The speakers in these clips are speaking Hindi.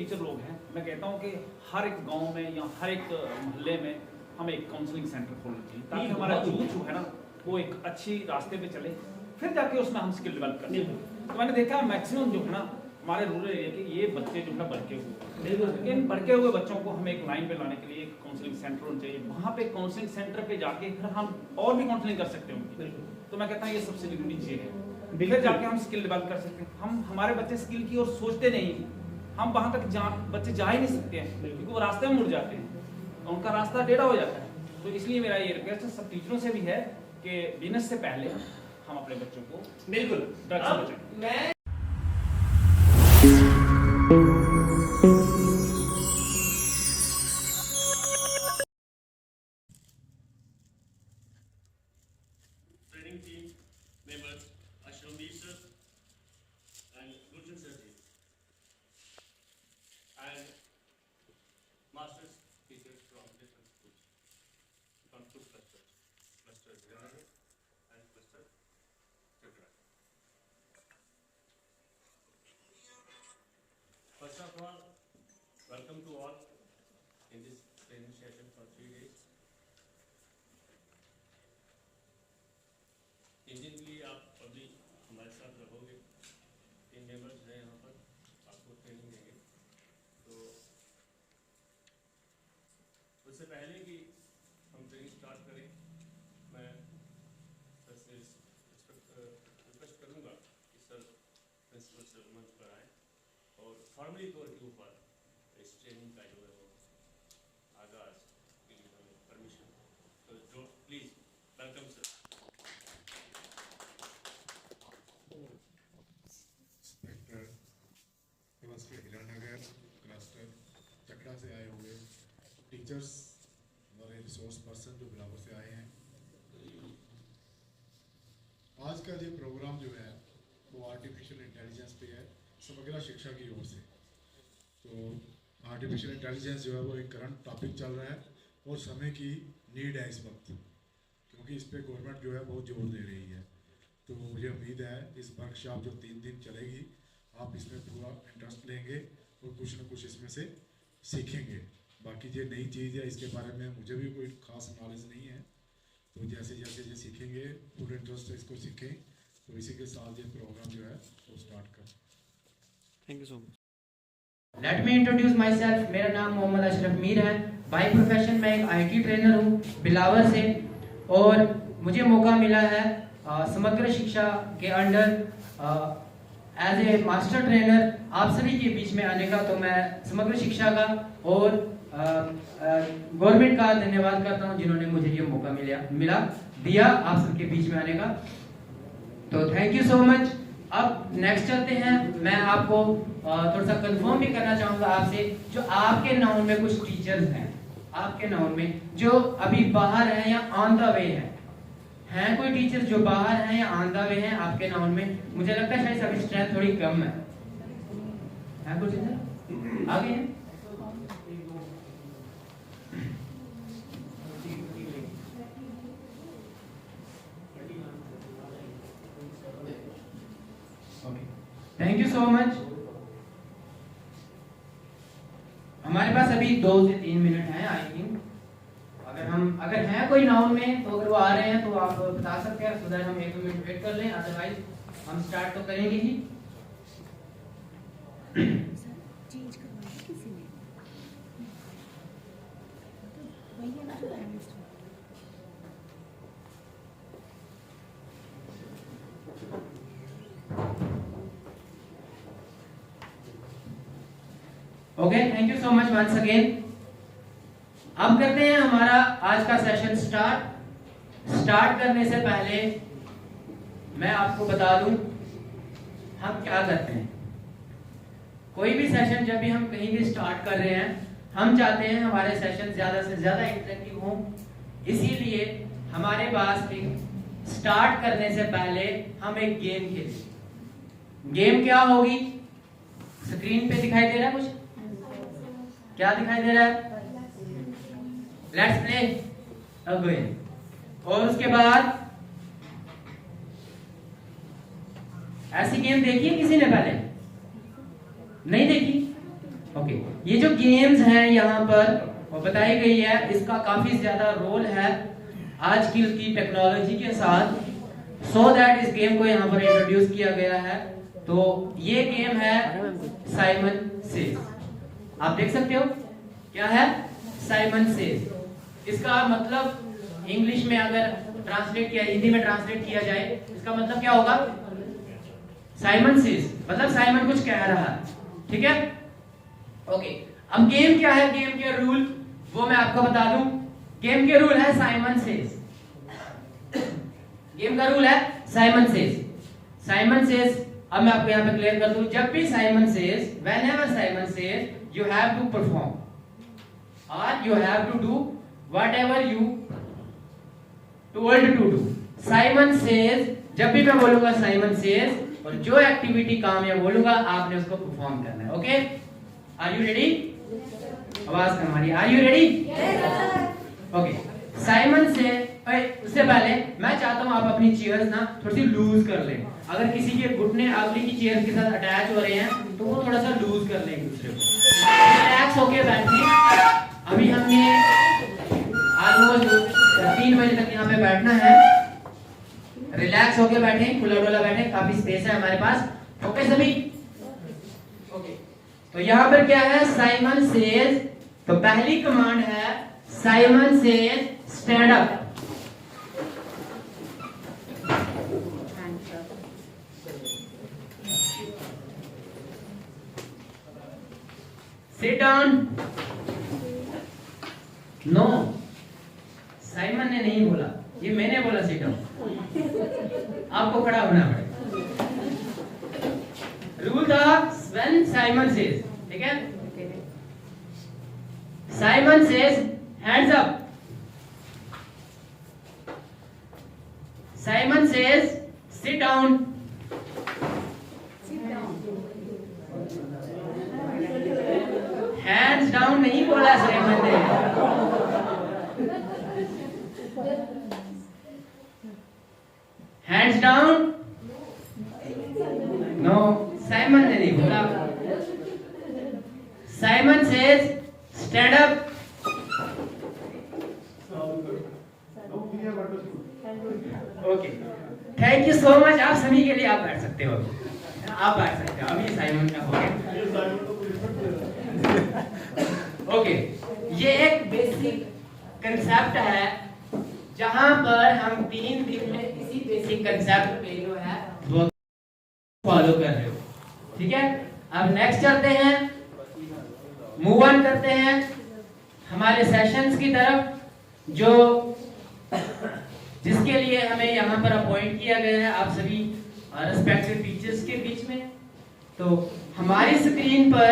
टीचर लोग हैं, मैं कहता हूँ कि हर एक गांव में या हर एक मोहल्ले में हमें एक काउंसलिंग सेंटर खोलना चाहिए ताकि हमारा यूथ जो है ना वो एक अच्छी रास्ते पे चले, फिर जाके उसमें हम स्किल डेवलप कर सकते। तो मैंने देखा मैक्सिमम जो है ना हमारे रूरल एरिया के ये बच्चे जो है भड़के हुए, इन भड़के हुए बच्चों को हमें एक लाइन पे लाने के लिए एक काउंसलिंग सेंटर होना चाहिए। वहाँ पे काउंसलिंग सेंटर पे जाके फिर हम और भी काउंसलिंग कर सकते हैं। तो मैं कहता हूँ ये सबसे जरूरी चीज़ है, फिर जाके हम स्किल डेवलप कर सकते हैं। हम हमारे बच्चे स्किल की ओर सोचते नहीं, हम वहाँ तक बच्चे जा ही नहीं सकते हैं क्योंकि वो रास्ते में मुड़ जाते हैं, उनका रास्ता टेढ़ा हो जाता है। तो इसलिए मेरा ये रिक्वेस्ट सब टीचरों से भी है कि बिजनेस से पहले हम अपने बच्चों को बिल्कुल ड्रग्स से बचाएं। Training team members Ashramveer sir and Gulshan sir ji and masters teachers from different schools, from two clusters, cluster Jalandhar and cluster Tripura. First of all, welcome to all in this training session for 3 days. तीन दिन के लिए आप अभी हमारे साथ रहोगे, 3 मेंबर्स हैं यहाँ पर, आपको ट्रेनिंग देंगे। तो उससे पहले कि हम ट्रेनिंग स्टार्ट करें, मैं सर से रिक्वेस्ट करूँगा कि सर प्रिंसिपल सर मंच पर आए और फॉर्मली तौर के ऊपर इस ट्रेनिंग का जो है वो आगाज के लिए हमें परमिशन, तो जो please welcome sir. Hiranagar cluster Chakda से आए हुए टीचर्स, हमारे रिसोर्स पर्सन जो बिलावर से आए हैं, आज का ये प्रोग्राम जो है वो आर्टिफिशियल इंटेलिजेंस पे है, समग्र शिक्षा की ओर से। तो आर्टिफिशियल इंटेलिजेंस जो है वो एक करंट टॉपिक चल रहा है और समय की नीड है इस वक्त, क्योंकि इस पर गवर्नमेंट जो है बहुत जोर दे रही है। तो मुझे उम्मीद है इस वर्कशॉप जो 3 दिन चलेगी आप इसमें पूरा इंटरेस्ट लेंगे और कुछ न कुछ इसमें से सीखेंगे। बाकी ये नई चीज़ है, इसके बारे में मुझे भी कोई खास नॉलेज नहीं है, तो जैसे जैसे ये सीखेंगे पूरे इंटरेस्ट से इसको सीखें। तो इसी के साथ ये प्रोग्राम जो है वो स्टार्ट कर। Thank you so much. Let me introduce my self. मेरा नाम मोहम्मद अशरफ मीर है। बाय प्रोफेशन मैं एक IT ट्रेनर हूँ बिलावर से, और मुझे मौका मिला है समग्र शिक्षा के under as a master trainer आप सभी के बीच में आने का। तो मैं समग्र शिक्षा का और गवर्नमेंट का धन्यवाद करता हूं जिन्होंने मुझे ये मौका दिया आप सबके बीच में आने का। तो थैंक यू सो मच। अब नेक्स्ट चलते हैं। मैं आपको थोड़ा सा कंफर्म भी करना चाहूंगा आपसे, जो आपके नाउन में कुछ टीचर्स हैं, आपके नाउन में जो अभी बाहर हैं या ऑन द वे हैं कोई टीचर जो बाहर हैं या ऑन द वे हैं आपके नाउन में? मुझे लगता है शायद सभी स्ट्रेंथ थोड़ी कम है कुछ टीचर आगे हैं? Thank you so much. हमारे पास अभी 2 से 3 मिनट हैं आई थिंक। अगर है कोई नाउन में तो अगर वो आ रहे हैं तो आप बता सकते हैं, सो दैट हम 1-2 मिनट वेट कर लें, अदरवाइज हम स्टार्ट तो करेंगे ही। चेंज करवाया किसी ने, वही है ना जो एनालिस्ट है। Okay, thank you so much once again. अब करते हैं हमारा आज का सेशन स्टार्ट करने से पहले मैं आपको बता दूं हम क्या करते हैं। कोई भी सेशन जब भी हम कहीं भी स्टार्ट कर रहे हैं, हम चाहते हैं हमारे सेशन ज्यादा से ज्यादा इंटरेक्टिव हों। इसीलिए हमारे पास स्टार्ट करने से पहले हम एक गेम खेलें। गेम क्या होगी? स्क्रीन पे दिखाई दे रहा है कुछ? क्या दिखाई दे रहा है? Let's play again. और उसके बाद ऐसी गेम देखी है किसी ने पहले? नहीं देखी? ओके, ये जो गेम्स हैं यहाँ पर वो बताई गई है, इसका काफी ज्यादा रोल है आज की टेक्नोलॉजी के साथ, सो दैट इस गेम को यहाँ पर इंट्रोड्यूस किया गया है। तो ये गेम है साइमन सेज। आप देख सकते हो क्या है साइमन सेज। इसका मतलब इंग्लिश में अगर ट्रांसलेट किया, हिंदी में ट्रांसलेट किया जाए, इसका मतलब क्या होगा? साइमन सेज, मतलब साइमन कुछ कह रहा है। ठीक है, ओके। अब गेम क्या है, गेम के रूल वो मैं आपको बता दूं। गेम के रूल है साइमन सेज। गेम का रूल है साइमन सेज। साइमन सेज, अब मैं आपको यहां पे क्लियर कर दूं, जब भी Simon says, whenever Simon says you have to perform और you have to do whatever you told to do. Simon says, जब भी मैं बोलूंगा साइमन सेज, और जो एक्टिविटी काम या बोलूंगा आपने उसको परफॉर्म करना है। Okay, are you ready? आवाज कम आ रही है। Are you ready? Okay, Simon से उससे पहले मैं चाहता हूं आप अपनी चेयर्स ना थोड़ी सी लूज कर लें। अगर किसी के घुटने अगली की चेयर के साथ अटैच हो रहे हैं तो वो थोड़ा सा लूज कर लें एक दूसरे को। रिलैक्स होके बैठें। अभी हमने ऑलमोस्ट 3 बजे तक यहाँ पे बैठना है। रिलैक्स होके बैठें, खुला डुला बैठें, काफी स्पेस है हमारे पास। ओके सभी? ओके, तो यहाँ पर क्या है, साइमन सेज। तो पहली कमांड है Simon says stand up. Sit down. No, Simon ने नहीं बोला, ये मैंने बोला सिट डाउन। आपको खड़ा होना पड़ेगा। रूल था व्हेन साइमन सेज, ठीक है? Simon says hands up. Simon says sit down. Hands down नहीं बोला साइमन ने। हैंड्स डाउन, नो, साइमन ने नहीं बोला। Simon says stand up. Okay, thank you so much. आप सभी के लिए आप बैठ सकते हो, आप बैठ सकते हो। अभी साइमन का हो गया। ओके, ये एक बेसिक कंसेप्ट है जहां पर हम 3 दिन में इसी बेसिक कंसेप्ट पे जो है वो फॉलो कर रहे हो। ठीक है, अब नेक्स्ट चलते हैं, मूव ऑन करते हैं हमारे सेशंस की तरफ, जो जिसके लिए हमें यहाँ पर अपॉइंट किया गया है आप सभी रिस्पेक्टिव टीचर्स के बीच में। तो हमारी स्क्रीन पर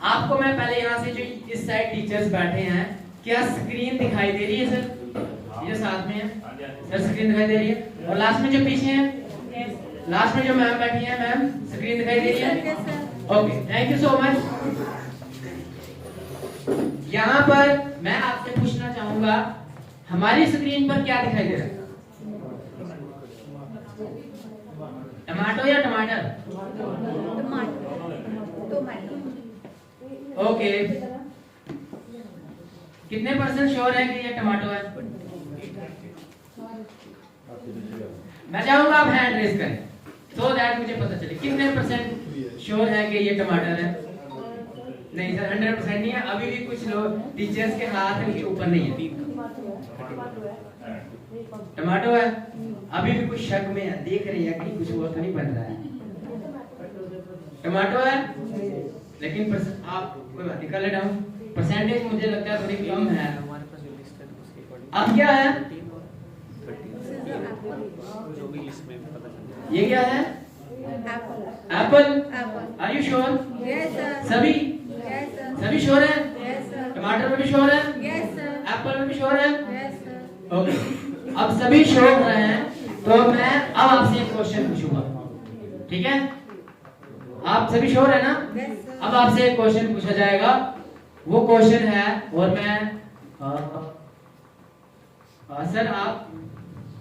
आपको मैं पहले यहाँ से जो इस साइड टीचर्स बैठे हैं, क्या स्क्रीन दिखाई दे रही है सर? ये साथ में है सर, स्क्रीन दिखाई दे रही है? और लास्ट में जो पीछे हैं, लास्ट में जो मैम बैठी हैं, मैम स्क्रीन दिखाई दे रही है? Okay, thank you so much. यहाँ पर मैं आपसे पूछना चाहूंगा, हमारी स्क्रीन पर क्या दिखाई दे रहा है? टमाटो या टमाटर? ओके, कितने % श्योर है कि ये टमाटो है? मैं चाहूंगा आप हैंड रेज करें सो दैट मुझे पता चले कितने % श्योर है कि ये टमाटर है। नहीं सर, 100% नहीं है। अभी भी कुछ लोग टीचर्स के हाथ के ऊपर नहीं है। टमाटो है, अभी भी कुछ शक में है, देख रही है कि कुछ वो तो नहीं बन रहा है। टमाटो है, लेकिन आप कोई बात नहीं, कर ले डाउन। परसेंटेज मुझे लगता है थोड़ी कम है। अब क्या है, ये क्या है? एप्पल। Are you sure? सभी सभी श्योर है? टमाटर में भी श्योर है? एप्पल में भी श्योर है? ओके, अब सभी श्योर हो रहे हैं तो मैं अब आपसे एक क्वेश्चन पूछूंगा, ठीक है? आप सभी श्योर है ना? अब आपसे एक क्वेश्चन पूछा जाएगा, वो क्वेश्चन है, और मैं सर आप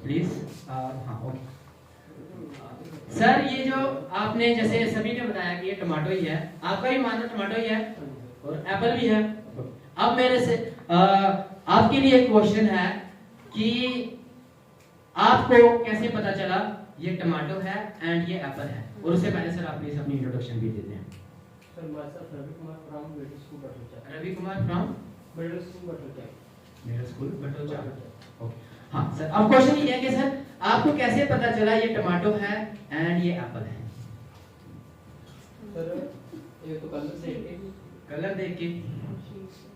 प्लीज, हाँ ओके, सर ये जो आपने जैसे सभी ने बताया कि ये टमाटो ही है, आपका भी मानना टमाटो ही है और एप्पल भी है। अब मेरे से आपके लिए एक क्वेश्चन है कि आपको कैसे पता चला ये टमाटो है एंड ये एप्पल है? और उससे पहले सर आप प्लीज अपनी इंट्रोडक्शन भी देते हैं। Sir myself Ravi Kumar from Middle School Batocha. Ravi Kumar from Middle School Batocha. Middle school Batocha. Okay हाँ सर, अब क्वेश्चन ये है कि सर आपको कैसे पता चला ये टमाटो है एंड ये एप्पल है? सर ये तो कलर देख के, कलर देख के,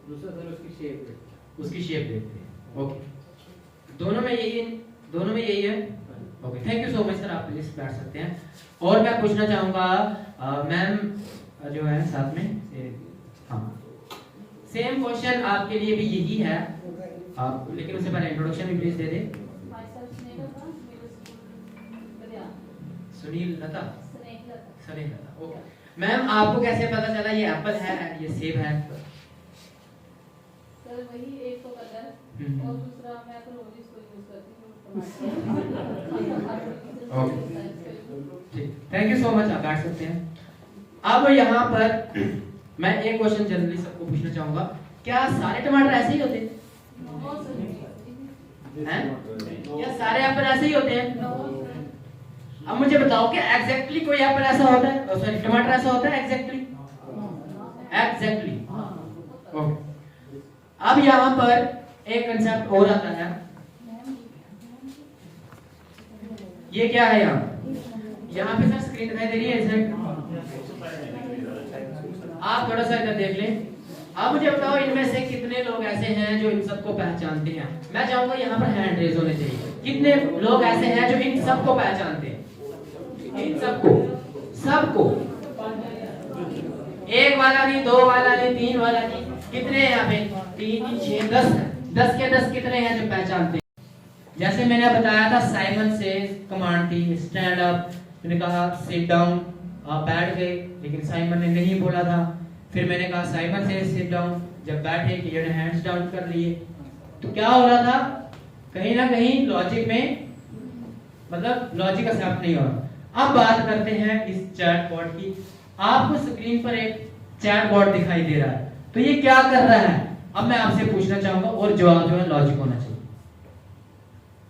दूसरा सर उसकी शेप देख के। उसकी शेप देखते हैं। ओके, दोनों में यही है। Okay, thank you so much sir, आप प्लीज बैठ सकते हैं। और मैं पूछना चाहूंगा मैम जो है साथ में, हाँ सेम क्वेश्चन आपके लिए भी यही है, आप लेकिन उससे पहले इंट्रोडक्शन भी प्लीज दे दे। सुनील लता, स्नेह लता। ओके मैम, आपको कैसे पता चला ये एप्पल है एंड ये सेब है? सर वही एक तो कलर और दूसरा मैं तो रोज इसको यूज करती हूँ। ठीक, थैंक यू सो मच, आप बैठ सकते हैं। अब यहाँ पर मैं एक क्वेश्चन जनरली सबको पूछना चाहूंगा, क्या सारे टमाटर ऐसे ही होते हैं? क्या सारे एप्पल ऐसे ही होते हैं? अब मुझे बताओ कि एग्जैक्टली कोई एप्पल ऐसा होता है, सॉरी टमाटर ऐसा होता है एग्जैक्टली? ओके, अब यहाँ पर एक कंसेप्ट और आता है, ये क्या है यहाँ पे सर स्क्रीन दिखाई दे रही है सर, आप थोड़ा सा इधर देख लें। अब मुझे बताओ इनमें से कितने लोग ऐसे हैं जो इन सबको पहचानते हैं? मैं चाहूंगा यहाँ पर हैंड रेज होने चाहिए। कितने लोग ऐसे हैं जो इन सबको पहचानते हैं? इन सबको एक वाला नहीं, दो वाला नहीं, तीन वाला नहीं, कितने हैं यहाँ पे? 3, 6, 10 है। 10 के 10 कितने हैं जो पहचानते हैं? जैसे मैंने बताया था साइमन से कमांड थी स्टैंड अप, मैंने कहा सिट डाउन, आप बैठ गए, लेकिन साइमन ने नहीं बोला था। फिर मैंने कहा साइमन से सिट डाउन, जब बैठे कि ये हैंड्स डाउन कर लिए। तो क्या हो रहा था? कहीं ना कहीं लॉजिक में, मतलब लॉजिक एक्सेप्ट नहीं हो रहा। अब बात करते हैं इस चैट बॉट की। आपको स्क्रीन पर एक चैट बॉट दिखाई दे रहा है, तो ये क्या कर रहा है? अब मैं आपसे पूछना चाहूंगा और जवाब जो है लॉजिक होना चाहिए।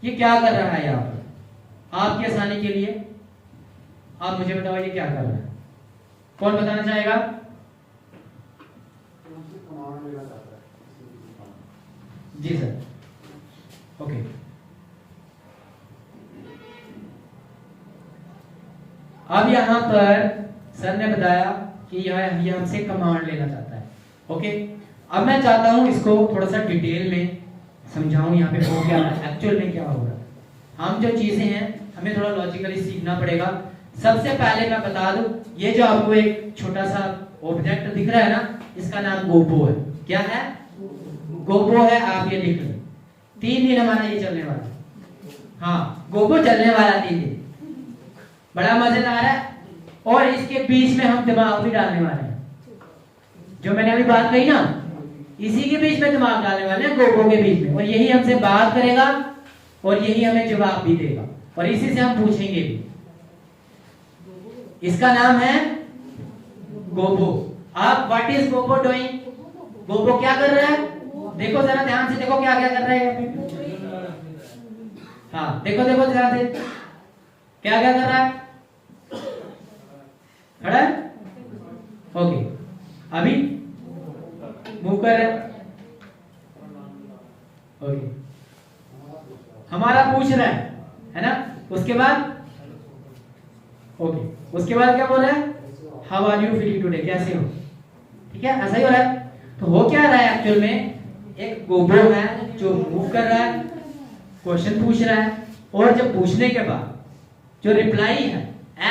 ये क्या कर रहा है यहाँ पर? आपकी आसानी के लिए आप मुझे बताओ ये क्या कर रहा है? कौन बताना चाहेगा? जी सर, ओके। अब यहाँ पर सर ने बताया कि ये हमसे कमांड लेना चाहता है। ओके, अब मैं चाहता हूं इसको थोड़ा सा डिटेल में समझाऊं यहाँ पे हो क्या रहा है, एक्चुअल में क्या हो रहा है। हम जो चीजें हैं हमें थोड़ा लॉजिकली सीखना पड़ेगा। सबसे पहले मैं बता दूं, ये जो आपको एक छोटा सा ऑब्जेक्ट दिख रहा है ना, इसका नाम गोबो है। क्या है? गोबो है। आप ये लिख लो, 3 दिन हमारा ये चलने वाला। हाँ, गोबो चलने वाला 3 दिन, बड़ा मजेदार है। और इसके बीच में हम दिमाग भी डालने वाले हैं, जो मैंने अभी बात कही ना, इसी के बीच में दिमाग डालने वाले हैं, गोबो के बीच में। और यही हमसे बात करेगा और यही हमें जवाब भी देगा और इसी से हम पूछेंगे भी। इसका नाम है गोबो। आप व्हाट इज गोबो डूइंग? गोबो क्या कर रहा है? देखो जरा ध्यान से, देखो क्या क्या कर रहा है। हाँ देखो देखो ध्यान से, क्या क्या कर रहा है? खड़ा है? ओके, अभी मूव कर रहा है। ओके, हमारा पूछ रहा है ना। उसके बाद ओके, उसके बाद क्या बोल रहा है? How are you feeling today? कैसे हो? ठीक है, ऐसा ही हो रहा है। तो हो क्या रहा है एक्चुअल में? एक गोबो है जो मूव कर रहा है, क्वेश्चन पूछ रहा है, और जब पूछने के बाद जो रिप्लाई है,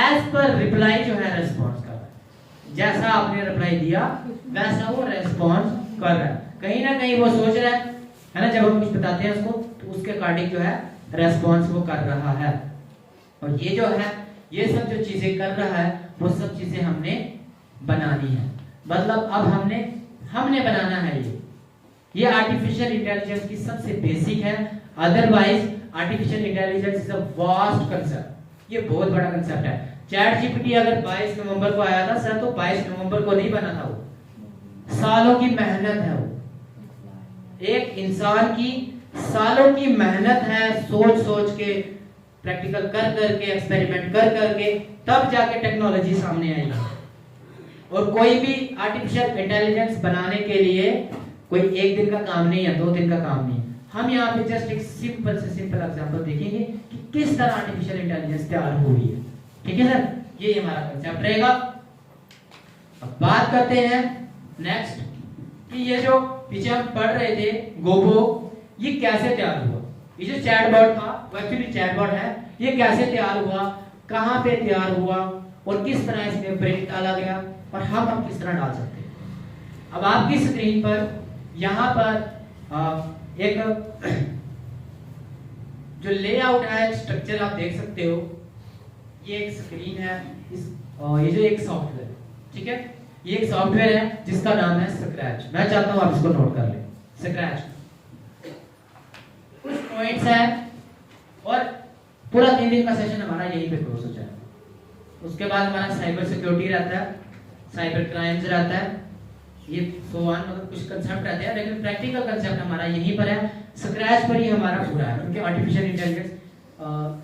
एज पर रिप्लाई जो है रेस्पॉन्स कर रहा है। जैसा आपने रिप्लाई दिया वैसा वो रेस्पॉन्स कर रहा है। कहीं ना कहीं वो सोच रहा है ना, जब हम कुछ बताते हैं उसको, तो उसके अकॉर्डिंग जो है रेस्पॉन्स वो कर रहा है। और ये जो है, ये सब जो चीजें कर रहा है, वो सब चीजें हमने बनानी है। मतलब अब हमने बनाना है। ये आर्टिफिशियल इंटेलिजेंस की सबसे बेसिक है। Otherwise artificial intelligence is a vast concept. ये बहुत बड़ा कंसेप्ट है। चैट जीपीटी अगर 22 नवंबर को आया था सर, तो 22 नवंबर को नहीं बना था वो, सालों की मेहनत है वो। एक इंसान की सालों की मेहनत है, सोच सोच के, प्रैक्टिकल कर करके, एक्सपेरिमेंट कर करके, तब जाके टेक्नोलॉजी सामने आई। और कोई भी आर्टिफिशियल इंटेलिजेंस बनाने के लिए कोई एक दिन का काम नहीं है, 2 दिन का काम नहीं है। हम यहाँ पे जस्ट एक सिंपल से सिंपल एग्जांपल देखेंगे कि किस तरह आर्टिफिशियल इंटेलिजेंस तैयार हुई है। ठीक है सर, ये हमारा कंसेप्ट रहेगा। अब बात करते हैं नेक्स्ट कि ये जो पीछे हम पढ़ रहे थे गोबो, ये कैसे तैयार हुआ। ये जो चैटबॉट था वो एक्चुअली चैटबॉट है, ये कैसे तैयार हुआ, कहाँ पे तैयार हुआ और किस तरह इसमें ब्रेक डाला गया और हम अब किस तरह डाल सकते हैं। अब आपकी स्क्रीन पर यहाँ पर एक जो लेआउट है, स्ट्रक्चर आप देख सकते हो। ये एक स्क्रीन है, ये जो एक सॉफ्टवेयर, ठीक है, ये एक सॉफ्टवेयर है जिसका नाम है स्क्रैच। मैं चाहता हूं आप इसको नोट कर लें। स्क्रैच कुछ पॉइंट्स है और पूरा 3 दिन का सेशन हमारा यहीं पे क्लोज हो जाएगा। उसके बाद हमारा साइबर सिक्योरिटी रहता है, साइबर क्राइम्स रहता है, ये सोवान मतलब कुछ कंसेप्ट रहते हैं, लेकिन प्रैक्टिकल कंसेप्ट हमारा यहीं पर है। स्क्रैच पर ही हमारा पूरा है, क्योंकि आर्टिफिशियल इंटेलिजेंस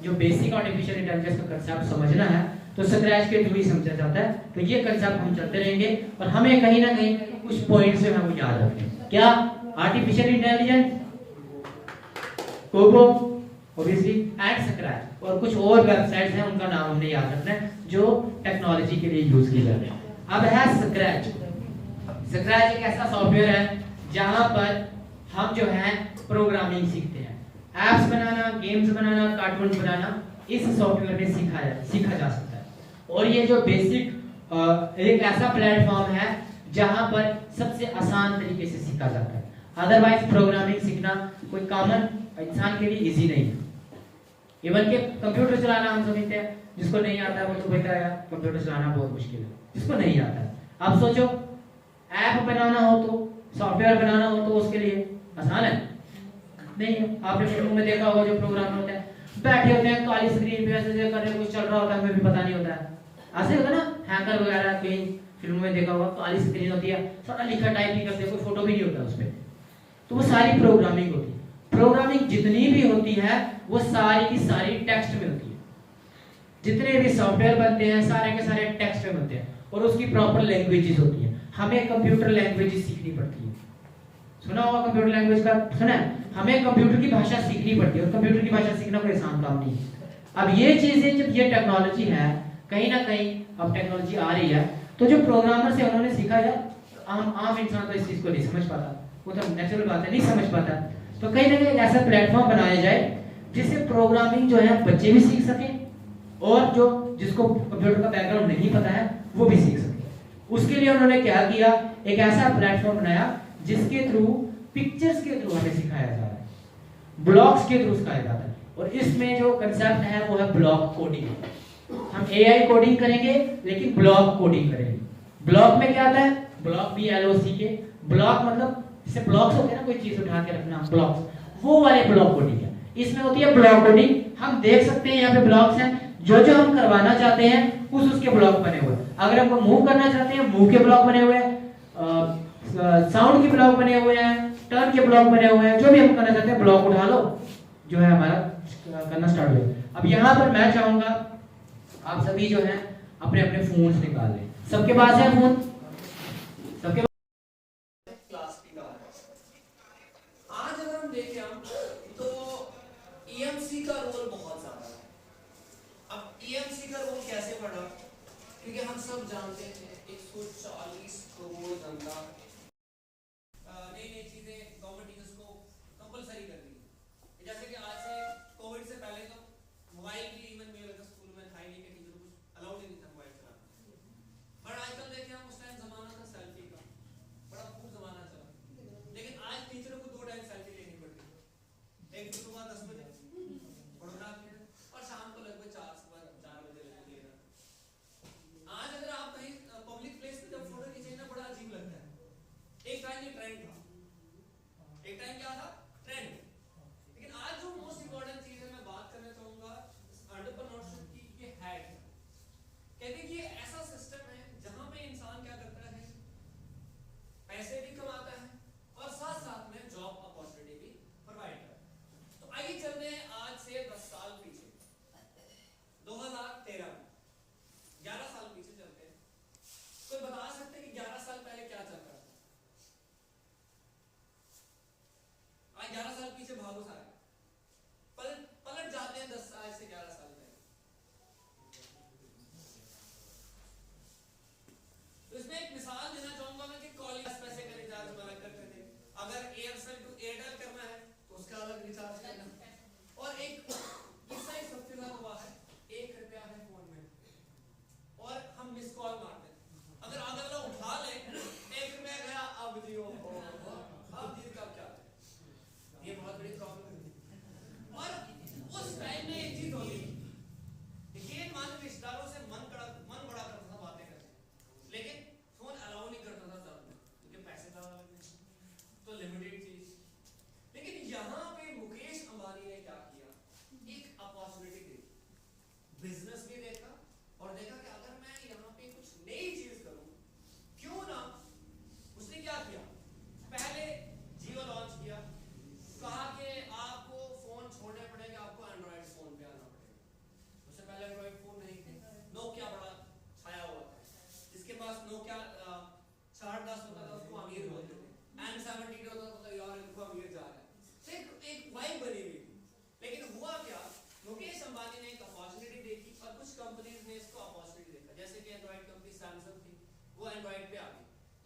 जो बेसिक आर्टिफिशियल इंटेलिजेंस का कंसेप्ट समझना है तो स्क्रैच के थ्रू ही समझा जाता है। तो ये कंसेप्ट हम चलते रहेंगे और हमें कहीं ना कहीं कुछ पॉइंट्स से हमें याद रखें। क्या आर्टिफिशियल इंटेलिजेंस, कोबो ऑब्वियसली एंड स्क्रैच, और कुछ और वेबसाइट्स हैं उनका नाम हमने याद रखना है जो टेक्नोलॉजी के लिए यूज की जाती है। अब है स्क्रैच। स्क्रैच एक ऐसा सॉफ्टवेयर है जहां पर हम जो है प्रोग्रामिंग सीखते हैं, एप्स बनाना, गेम्स बनाना, कार्टून्स बनाना इस सॉफ्टवेयर में सीखा जा सकता है। और ये जो बेसिक एक ऐसा प्लेटफॉर्म है जहां पर सबसे आसान तरीके से सीखा जाता है। अदरवाइज प्रोग्रामिंग सीखना कोई कॉमन इंसान के लिए इजी नहीं है। इवन के कंप्यूटर चलाना हम समझते हैं, जिसको नहीं आता है वो तो कहता है कंप्यूटर चलाना बहुत मुश्किल है, जिसको नहीं आता है। आप सोचो ऐप बनाना हो तो, सॉफ्टवेयर बनाना हो तो उसके लिए आसान है नहीं है। आपने फिल्मों में देखा होगा जो प्रोग्राम होते हैं, बैठे होते हैं काली स्क्रीन पे ऐसे कर रहे, कुछ चल रहा होता है, हमें भी पता नहीं होता है। ऐसे होता है ना, हैकर वगैरह कहीं फिल्मों में देखा होगा, काली स्क्रीन होती है, सारा लिखा टाइप नहीं करते, कोई फोटो भी नहीं होता उस पर। तो वो सारी प्रोग्रामिंग होती है। प्रोग्रामिंग जितनी भी होती है वो सारी की सारी टेक्स्ट में होती है। जितने भी सॉफ्टवेयर बनते हैं सारे के सारे टेक्स्ट में बनते हैं और उसकी प्रॉपर लैंग्वेजेस होती है। हमें कंप्यूटर लैंग्वेजेस सीखनी पड़ती है। सुना होगा कंप्यूटर लैंग्वेज का, सुना है? हमें कंप्यूटर की भाषा सीखनी पड़ती है और कंप्यूटर की भाषा सीखना कोई आसान काम नहीं है। अब ये चीजें, जब ये टेक्नोलॉजी है, कहीं ना कहीं अब टेक्नोलॉजी आ रही है, तो जो प्रोग्रामर्स है उन्होंने सीखा यार, आम इंसान तो इस चीज को नहीं समझ पाता, वो तो नेचुरल बात है, नहीं समझ पाता। तो कहीं ना कहीं ऐसा प्लेटफॉर्म बनाया जाए जिससे प्रोग्रामिंग जो है बच्चे भी सीख सकें और जो जिसको कंप्यूटर का बैकग्राउंड नहीं पता है वो भी सीख सके। उसके लिए उन्होंने क्या किया, एक ऐसा प्लेटफॉर्म बनाया जिसके थ्रू पिक्चर्स के थ्रू हमें सिखाया जा रहा है, ब्लॉक्स के थ्रू सिखाया जाता है। और इसमें जो कंसेप्ट है वो है ब्लॉक कोडिंग। हम एआई कोडिंग करेंगे लेकिन ब्लॉक कोडिंग करेंगे। ब्लॉक में क्या आता है, ब्लॉक BLOCK के, ब्लॉक मतलब जैसे ब्लॉक्स होते हैं ना, कोई चीज उठा के रखना, ब्लॉक्स, वो वाले ब्लॉक कोडिंग है। इसमें होती है ब्लॉक कोडिंग। हम देख सकते हैं यहाँ पे ब्लॉक्स हैं, जो जो हम करवाना चाहते हैं उसके ब्लॉक बने हुए हैं। अगर हमको मूव करना चाहते हैं, मूव के ब्लॉक बने हुए हैं, साउंड के ब्लॉक बने हुए हैं, टर्न के ब्लॉक बने हुए हैं। जो भी हम करना चाहते हैं ब्लॉक उठा लो, जो है हमारा करना स्टार्ट हो जाए। अब यहाँ पर मैं चाहूंगा आप सभी जो है अपने अपने फोन निकाल लें। सबके पास है फोन? सबके क्लास की बात है। आज अगर हम देखें तो EMC का रोल बहुत ज्यादा है। अब EMC का रोल कैसे बढ़ा, क्योंकि हम सब जानते हैं 140 करोड़ जनता नई नई चीजें गवर्नमेंट टीचर्स को कंपलसरी कर दी है। जैसे कि आज से कोविड से पहले तो मोबाइल भी इवन मेरे स्कूल में था ही नहीं कि टीचर कुछ अलाउड ही नहीं था मोबाइल चलाना। और आजकल देखें हम, उस टाइम जमाना था सेल्फी का, बड़ा खूब जमाना चला, लेकिन आज टीचरों को 2 टाइम सेल्फी लेनी पड़ती है। एक तो सुबह 10 बजे फोटोग्राफ लेना और शाम को लगभग 4 बजे लेना। आज अगर आप कहीं पब्लिक प्लेस पे जब फोटो खींचे ना, बड़ा अजीब लगता है।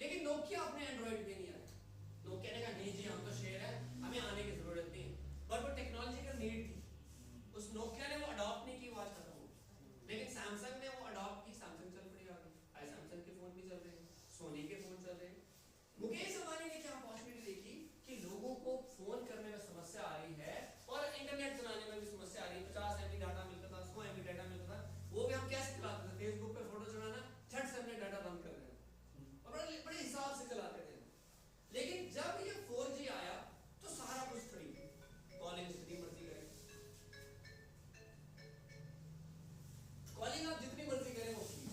लेकिन नोकिया अपने एंड्रॉइड पे नहीं आया। नोकिया ने कहा नहीं जी हम तो शेर है, हमें आने की जरूरत नहीं है, पर वो टेक्नोलॉजिकल नीड थी। उस नोकिया ने वो अडॉप्ट नहीं की, आवाज खत्म हो गई। लेकिन सैमसंग ने वो अडॉप्ट की, सैमसंग चल पड़ी आगे। आज सैमसंग के फोन भी चल रहे हैं, सोनी के फोन चल रहे हैं। मुकेश अंबानी ने क्या अपॉर्चुनिटी देखी कि लोगों को फोन करने में समस्या आ रही है और इंटरनेट चलाने में भी समस्या आ रही है। 50 MB डाटा मिलता था, 100 MB डाटा मिलता था, वो भी हम कैसे चलाते थे? फेसबुक पे फोटो चढ़ाना, झट से अपने डाटा बंद कर देना और बड़े हिसाब से चलाते थे। लेकिन जब ये 4G आया तो सारा कुछ फ्री, कॉलिंग जितनी मर्जी करें, कॉलिंग आप जितनी मर्जी करें वो फ्री,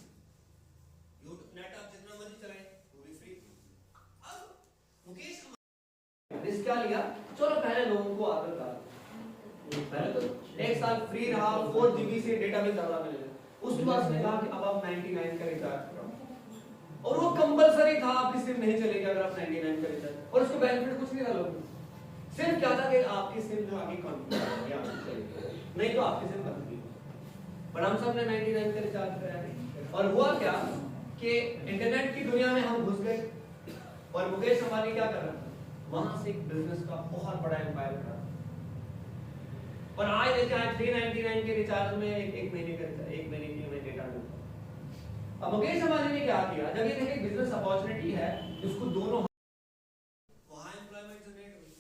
यूट्यूब नेट आप जितना मर्जी चलाएं वो भी फ्री। अब मुकेश रिस्क क्या लिया? चलो पहले लोगों को आदत डाल, पहले तो 1 साल फ्री रहा, 4 GB से डेटा भी ज्यादा मिलेगा। उसके बाद उसने कहा कि अब आप 99 का रिचार्ज करो, और वो कंपलसरी था, आपकी सिम नहीं चलेगी अगर आप 99 का रिचार्ज, और उसको बेनिफिट कुछ नहीं था लोगों को, सिर्फ क्या था कि आपकी सिम जो आगे कंटिन्यू नहीं तो आपकी सिम बंद थी। पर हम सब ने 99 का रिचार्ज कराया और हुआ क्या कि इंटरनेट की दुनिया में हम घुस गए। और मुकेश अंबानी क्या कर रहा था? वहां से एक बिजनेस का बहुत बड़ा एम्पायर खड़ा। और आज देखिए आज 399 के रिचार्ज में एक महीने की हमें डेटा मिलता। अब मुकेश अंबानी ने क्या किया? जब ये देखिए बिजनेस अपॉर्चुनिटी है जिसको दोनों वहां एम्प्लॉयमेंट जनरेट हुई,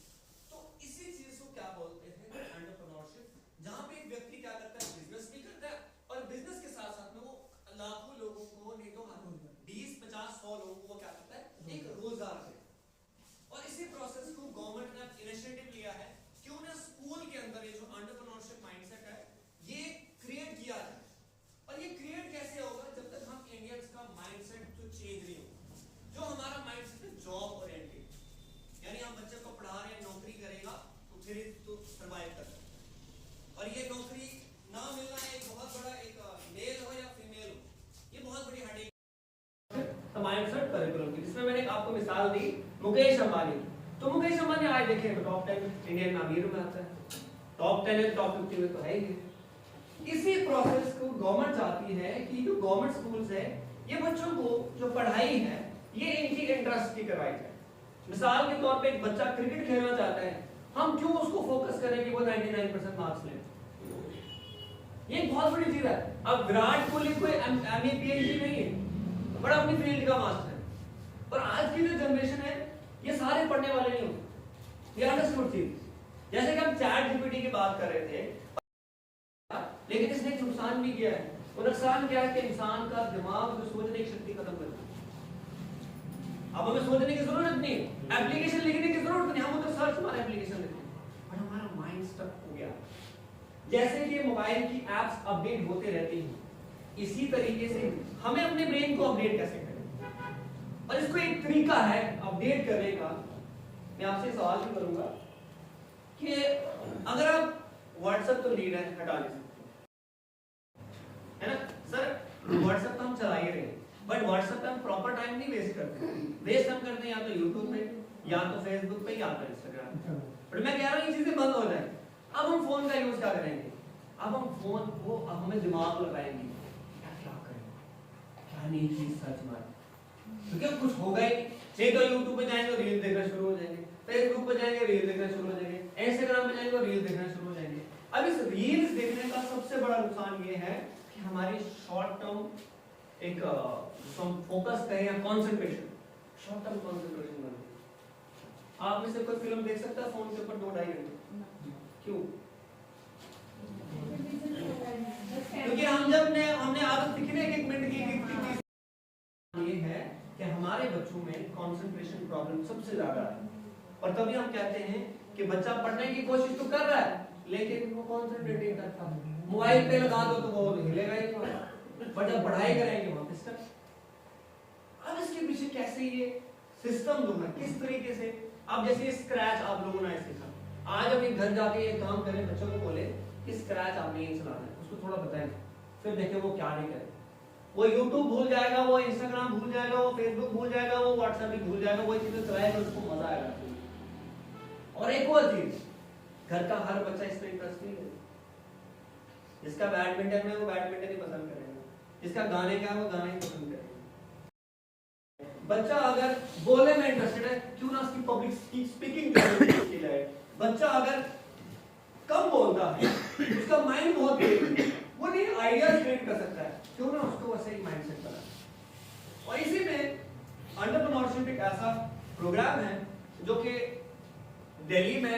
तो इसी चीज को क्या बोलते हैं? एंटरप्रेन्योरशिप, जहां पे एक व्यक्ति क्या करता है? बिजनेस भी करता है और बिजनेस के साथ साथ में वो लाखों लोगों को, नहीं तो 20, 50, 100 लोगों को क्या करता है? एक रोजगार है। और इसी प्रोसेस को गवर्नमेंट ने इनिशिएटिव लिया है क्यों ना स्कूल के अंदर ये जो एंटरप्रेन्योरशिप माइंडसेट है ये क्रिएट किया जाए। और ये क्रिएट कैसे होगा? जब तक हम इंडियंस का माइंडसेट जो चेंज नहीं होगा, जो हमारा माइंडसेट है जॉब ओरिएंटेड, यानी हम बच्चे को पढ़ा रहे हैं, नौकरी करेगा तो फिर तो सर्वाइव कर सकता। और ये नौकरी ना मिलना एक बहुत बड़ा, एक मेल हो या फीमेल हो, ये बहुत बड़ी हेडेक माइंडसेट करिकुलम की, जिसमें मैंने आपको मिसाल दी मुकेश अंबानी। तो मुकेश अंबानी आज देखें टॉप 10 इंडियन अमीर में आता है, टॉप 10 है, टॉप 50 में तो है ही। इसी प्रोसेस को गवर्नमेंट चाहती है कि जो गवर्नमेंट स्कूल्स है ये बच्चों को जो पढ़ाई है ये इनकी इंटरेस्ट की करवाई जाए। मिसाल के तौर पे एक बच्चा क्रिकेट खेलना चाहता है, हम क्यों उसको फोकस करें कि वो 99% मार्क्स ले? ये एक बहुत बड़ी चीज है। अब विराट कोहली कोई MA PhD नहीं है, बड़ा अपनी फील्ड का मास्टर है। और आज की जो जनरेशन है ये सारे पढ़ने वाले नहीं होते, ये अंडरस्टूड चीज। जैसे कि हम चैट GPT की बात कर रहे थे, लेकिन इसने एक नुकसान भी किया है। वो नुकसान क्या है कि इंसान का दिमाग जो सोचने की शक्ति खत्म कर दी। अब हमें सोचने की जरूरत नहीं, एप्लीकेशन लिखने की जरूरत नहीं, हम उधर सर्च मारे एप्लीकेशन लिखते हैं, पर हमारा माइंड स्टक हो गया। जैसे कि मोबाइल की एप्स अपडेट होते रहती हैं, इसी तरीके से हमें अपने ब्रेन को अपडेट कैसे करें? और इसको एक तरीका है अपडेट करने का। मैं आपसे सवाल भी करूंगा कि अगर आप व्हाट्सएप तो लीड है, हटा नहीं सकते है ना सर, व्हाट्सएप तो हम चला ही रहे हैं, बट व्हाट्सएप पे हम प्रॉपर टाइम नहीं वेस्ट करते। वेस्ट हम करते हैं या तो यूट्यूब पे, या तो फेसबुक पे, या तो इंस्टाग्राम पे। बट मैं कह रहा हूँ ये चीजें बंद हो जाए। अब हम फोन का यूज क्या करेंगे? अब हम फोन को हमें दिमाग लगाएंगे, क्या करें, क्या नहीं चीज सर्च मार, क्योंकि अब कुछ होगा ही नहीं। तो यूट्यूब पे जाएंगे रील देखना शुरू हो जाएंगे, फेसबुक पे जाएंगे रील देखना शुरू हो जाएंगे, इंस्टाग्राम पे जाएंगे रील देखना शुरू हो जाएंगे। अब इस रील्स देखने का सबसे बड़ा नुकसान ये है कि हमारी शॉर्ट टर्म एक फोकस करें या कंसंट्रेशन, शॉर्ट टर्म कंसंट्रेशन बनती है। आप में से कोई फिल्म देख सकता है फोन के ऊपर 2-2.5 घंटे? क्यों? क्योंकि हमने आदत दिखने 1 मिनट की ये है कि हमारे बच्चों में कंसंट्रेशन प्रॉब्लम सबसे ज्यादा है। और तभी हम कहते हैं कि बच्चा पढ़ने की कोशिश तो कर रहा है लेकिन वो कंसंट्रेट नहीं करता। मोबाइल पे लगा दो तो वो हिलेगा ही नहीं, बट जब पढ़ाई करेंगे वहां पे स्टक। अब इसके पीछे कैसे ये सिस्टम जो है किस तरीके से, अब जैसे स्क्रैच आप लोगों ने सीखा, आज अपने घर जाके ये काम करें, बच्चों को बोले कि स्क्रैच आपने ये चलाना है, उसको थोड़ा बताएं, फिर देखें वो क्या नहीं करे। वो YouTube भूल जाएगा, वो Instagram भूल जाएगा, वो Facebook भूल जाएगा, वो WhatsApp भी भूल जाएगा, वो चीजें चलाएगा, उसको मजा आएगा। और एक और चीज, घर का हर बच्चा इसमें इंटरेस्ट नहीं है। जिसका बैडमिंटन में वो बैडमिंटन ही पसंद करेगा, जिसका गाने का वो गाने ही पसंद करेगा। बच्चा अगर बोलने में इंटरेस्टेड है, क्यों ना उसकी पब्लिक स्पीकिंग स्किल है। बच्चा अगर कम बोलता है, उसका माइंड बहुत तेज है, वो नहीं आइडियाज क्रिएट कर सकता है, क्यों ना उसको वैसे ही माइंडसेट बना। और इसी में एंटरप्रेन्योरशिप एक ऐसा प्रोग्राम है जो कि दिल्ली में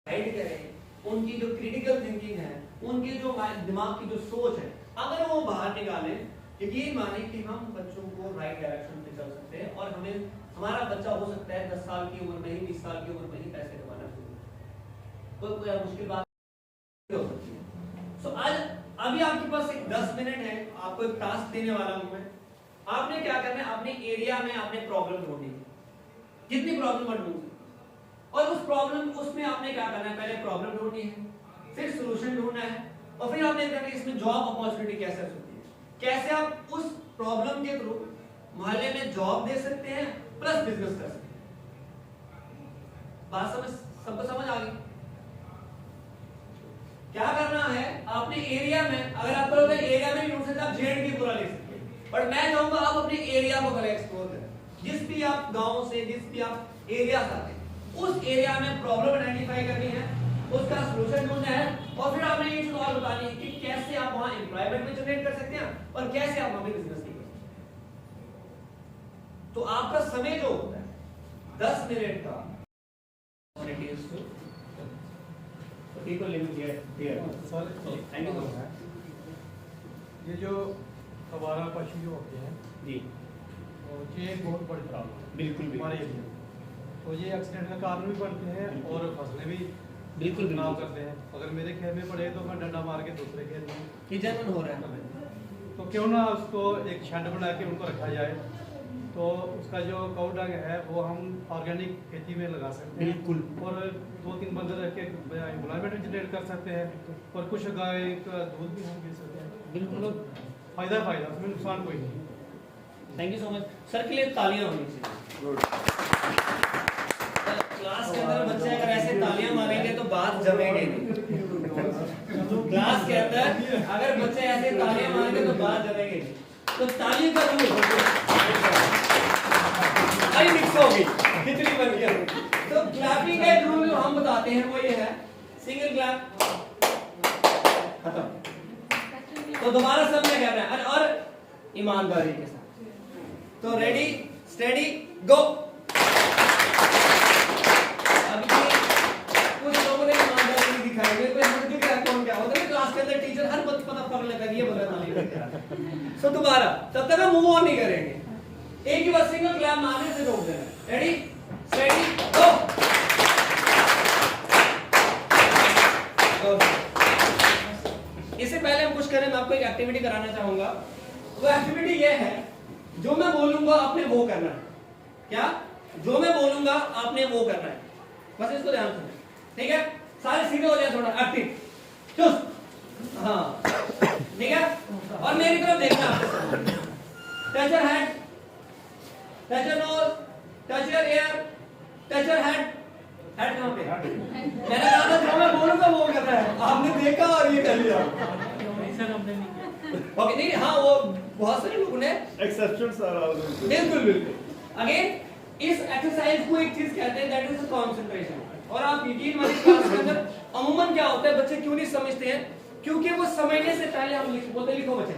गाइड करे, उनकी जो क्रिटिकल थिंकिंग है, उनके जो दिमाग की जो सोच है, अगर वो बाहर निकाले, यकीन माने कि हम बच्चों को राइट डायरेक्शन पे चल सकते हैं और हमें हमारा बच्चा हो सकता है 10 साल की उम्र में ही, 20 साल की उम्र में ही पैसे कमाना शुरू करे। कोई मुश्किल बात नहीं हो सकती है। सो आज अभी आपके पास एक 10 मिनट है, आपको एक टास्क देने वाला हूं मैं। आपने क्या करना है, अपने एरिया में आपने प्रॉब्लम ढूंढनी है, जितनी प्रॉब्लम ढूंढ, और उस प्रॉब्लम उसमें आपने क्या करना है, पहले प्रॉब्लम ढूंढनी है, फिर सॉल्यूशन ढूंढना है, और फिर आपने देखना है इसमें जॉब अपॉर्चुनिटी कैसे होती है, कैसे आप उस प्रॉब्लम के थ्रू मोहल्ले में जॉब दे सकते हैं प्लस बिजनेस कर सकते हैं। बात समझ सबको समझ आ गई? क्या करना है, आपने एरिया में, अगर आप करोगे एरिया में नहीं ढूंढ सकते, आप जेड की पूरा ले सकते हैं, बट मैं चाहूंगा आप अपने एरिया को पहले एक्सप्लोर करें। जिस भी आप गांव से, जिस भी आप एरिया से आते हैं, उस एरिया में प्रॉब्लम आइडेंटिफाई करनी है, उसका सॉल्यूशन ढूंढना है, और फिर आपने ये चीज और बतानी है कि कैसे आप वहां एम्प्लॉयमेंट में जनरेट कर सकते हैं और कैसे आप वहां पे बिजनेस नहीं कर सकते। तो आपका समय जो होता है 10 मिनट का, ये जो आवारा पशु जो होते हैं जी, ये एक बहुत बड़ी प्रॉब्लम है बिल्कुल हमारे एरिया में। तो ये एक्सीडेंट का कारण भी बनते हैं और फसलें भी बिल्कुल खराब करते हैं। अगर मेरे खेत में पड़े तो मैं डंडा मार के दूसरे खेत में किचन हो रहा है, तो क्यों ना उसको एक शेड बना के उनको रखा जाए, तो उसका जो काऊ डंग है वो हम ऑर्गेनिक खेती में लगा सकते हैं बिल्कुल, और 2-3 बंदे रख के एम्प्लॉयमेंट जनरेट कर सकते हैं, और कुछ गाय का दूध भी हम पी सकते हैं। बिल्कुल फायदा उसमें नुकसान कोई नहीं। Thank you so much sir के लिए तालियां होनी चाहिए। क्लास के अंदर बच्चे अगर ऐसे तालियां मारेंगे तो बात जमेगी नहीं। क्लास के अंदर अगर बच्चे ऐसे तालियां मारेंगे तो बात जमेगी नहीं। तो ताली का रूल आई मिक्स होगी, खिचड़ी बन गया। तो क्लैपिंग का एक रूल जो हम बताते हैं वो ये है, सिंगल क्लैप खत्म। तो दोबारा सब में कहना है और ईमानदारी के साथ। तो रेडी स्टेडी गो। अभी कुछ लोगों ने ईमानदारी नहीं दिखाई, मेरे को समझ नहीं आया कौन क्या होता है। क्लास के अंदर टीचर हर बात पता पकड़ लेता है, ये बंदा ताली देता है। सो दोबारा तब तक हम मूव ऑन नहीं करेंगे, एक ही बार सिंगल क्लैप मारने से रोक देना। रेडी स्टेडी गो। इससे पहले हम कुछ करें, मैं आपको एक एक्टिविटी कराना चाहूंगा। वो एक्टिविटी ये है, जो मैं बोलूंगा आपने वो करना है। क्या? जो मैं बोलूंगा आपने वो करना है, बस इसको ध्यान से, ठीक है? सारे सीधे हो जाए, थोड़ा एक्टिव, चुस्त, हाँ, ठीक है? और मेरी तरफ देखना आपने, touch your head, touch your nose, touch your year, touch your head. Head कहां पे? मैंने कहा था जो मैं बोलूंगा वो करना है, आपने देखा और ये कर लिया। ओके, नहीं, हाँ, वो बहुत सारे लोगों ने एक्सेप्शंस आर ऑलवेज। बिल्कुल। अगेन इस एक्सरसाइज को एक चीज कहते हैं, दैट इज कंसंट्रेशन। और आप यकीन मानिए क्लास के अंदर अमूमन क्या होता है, बच्चे क्यों नहीं समझते हैं? क्योंकि वो समझने से पहले हम बोलते लिखो बच्चे।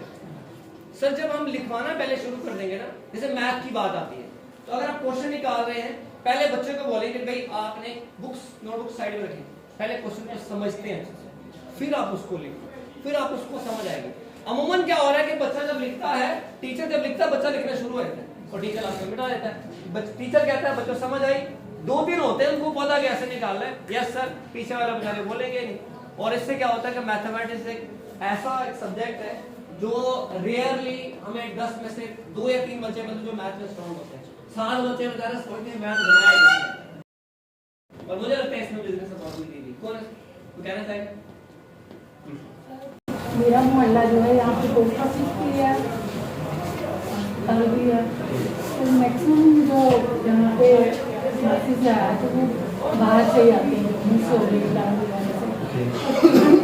सर जब हम लिखवाना पहले शुरू कर देंगे ना, जैसे मैथ की बात आती है, तो अगर आप क्वेश्चन निकाल रहे हैं, पहले बच्चे को बोलेंगे भाई आपने बुक्स नोटबुक साइड में रखें, पहले क्वेश्चन को समझते हैं, फिर आप उसको लिखो, फिर आप उसको समझ आएंगे। अमूमन क्या हो रहा है कि बच्चा जब लिखता है, टीचर जब लिखता है, बच्चा लिखना शुरू हो जाता है और टीचर लास्ट में मिटा देता है। टीचर कहता है बच्चों समझ आई, 2-3 होते हैं उनको पता कैसे निकालना है, यस सर, पीछे वाला बेचारे बोलेंगे नहीं। और इससे क्या होता है कि मैथमेटिक्स एक ऐसा एक सब्जेक्ट है जो रेयरली हमें 10 में से 2 या 3 बच्चे मतलब जो मैथ में स्ट्रांग होते हैं, 7 बच्चे बेचारे सोचते हैं मैथ बनाया कैसे। और मुझे लगता है इसमें बिजनेस अपॉर्चुनिटी भी कौन है, तो कहना चाहेगा? मेरा मोहल्ला जो है यहाँ पे पोस्ट ऑफिस भी है, अस्पताल भी है, तो मैक्सिमम जो यहाँ पे मैसेज आया तो वो बाहर से ही आते हैं,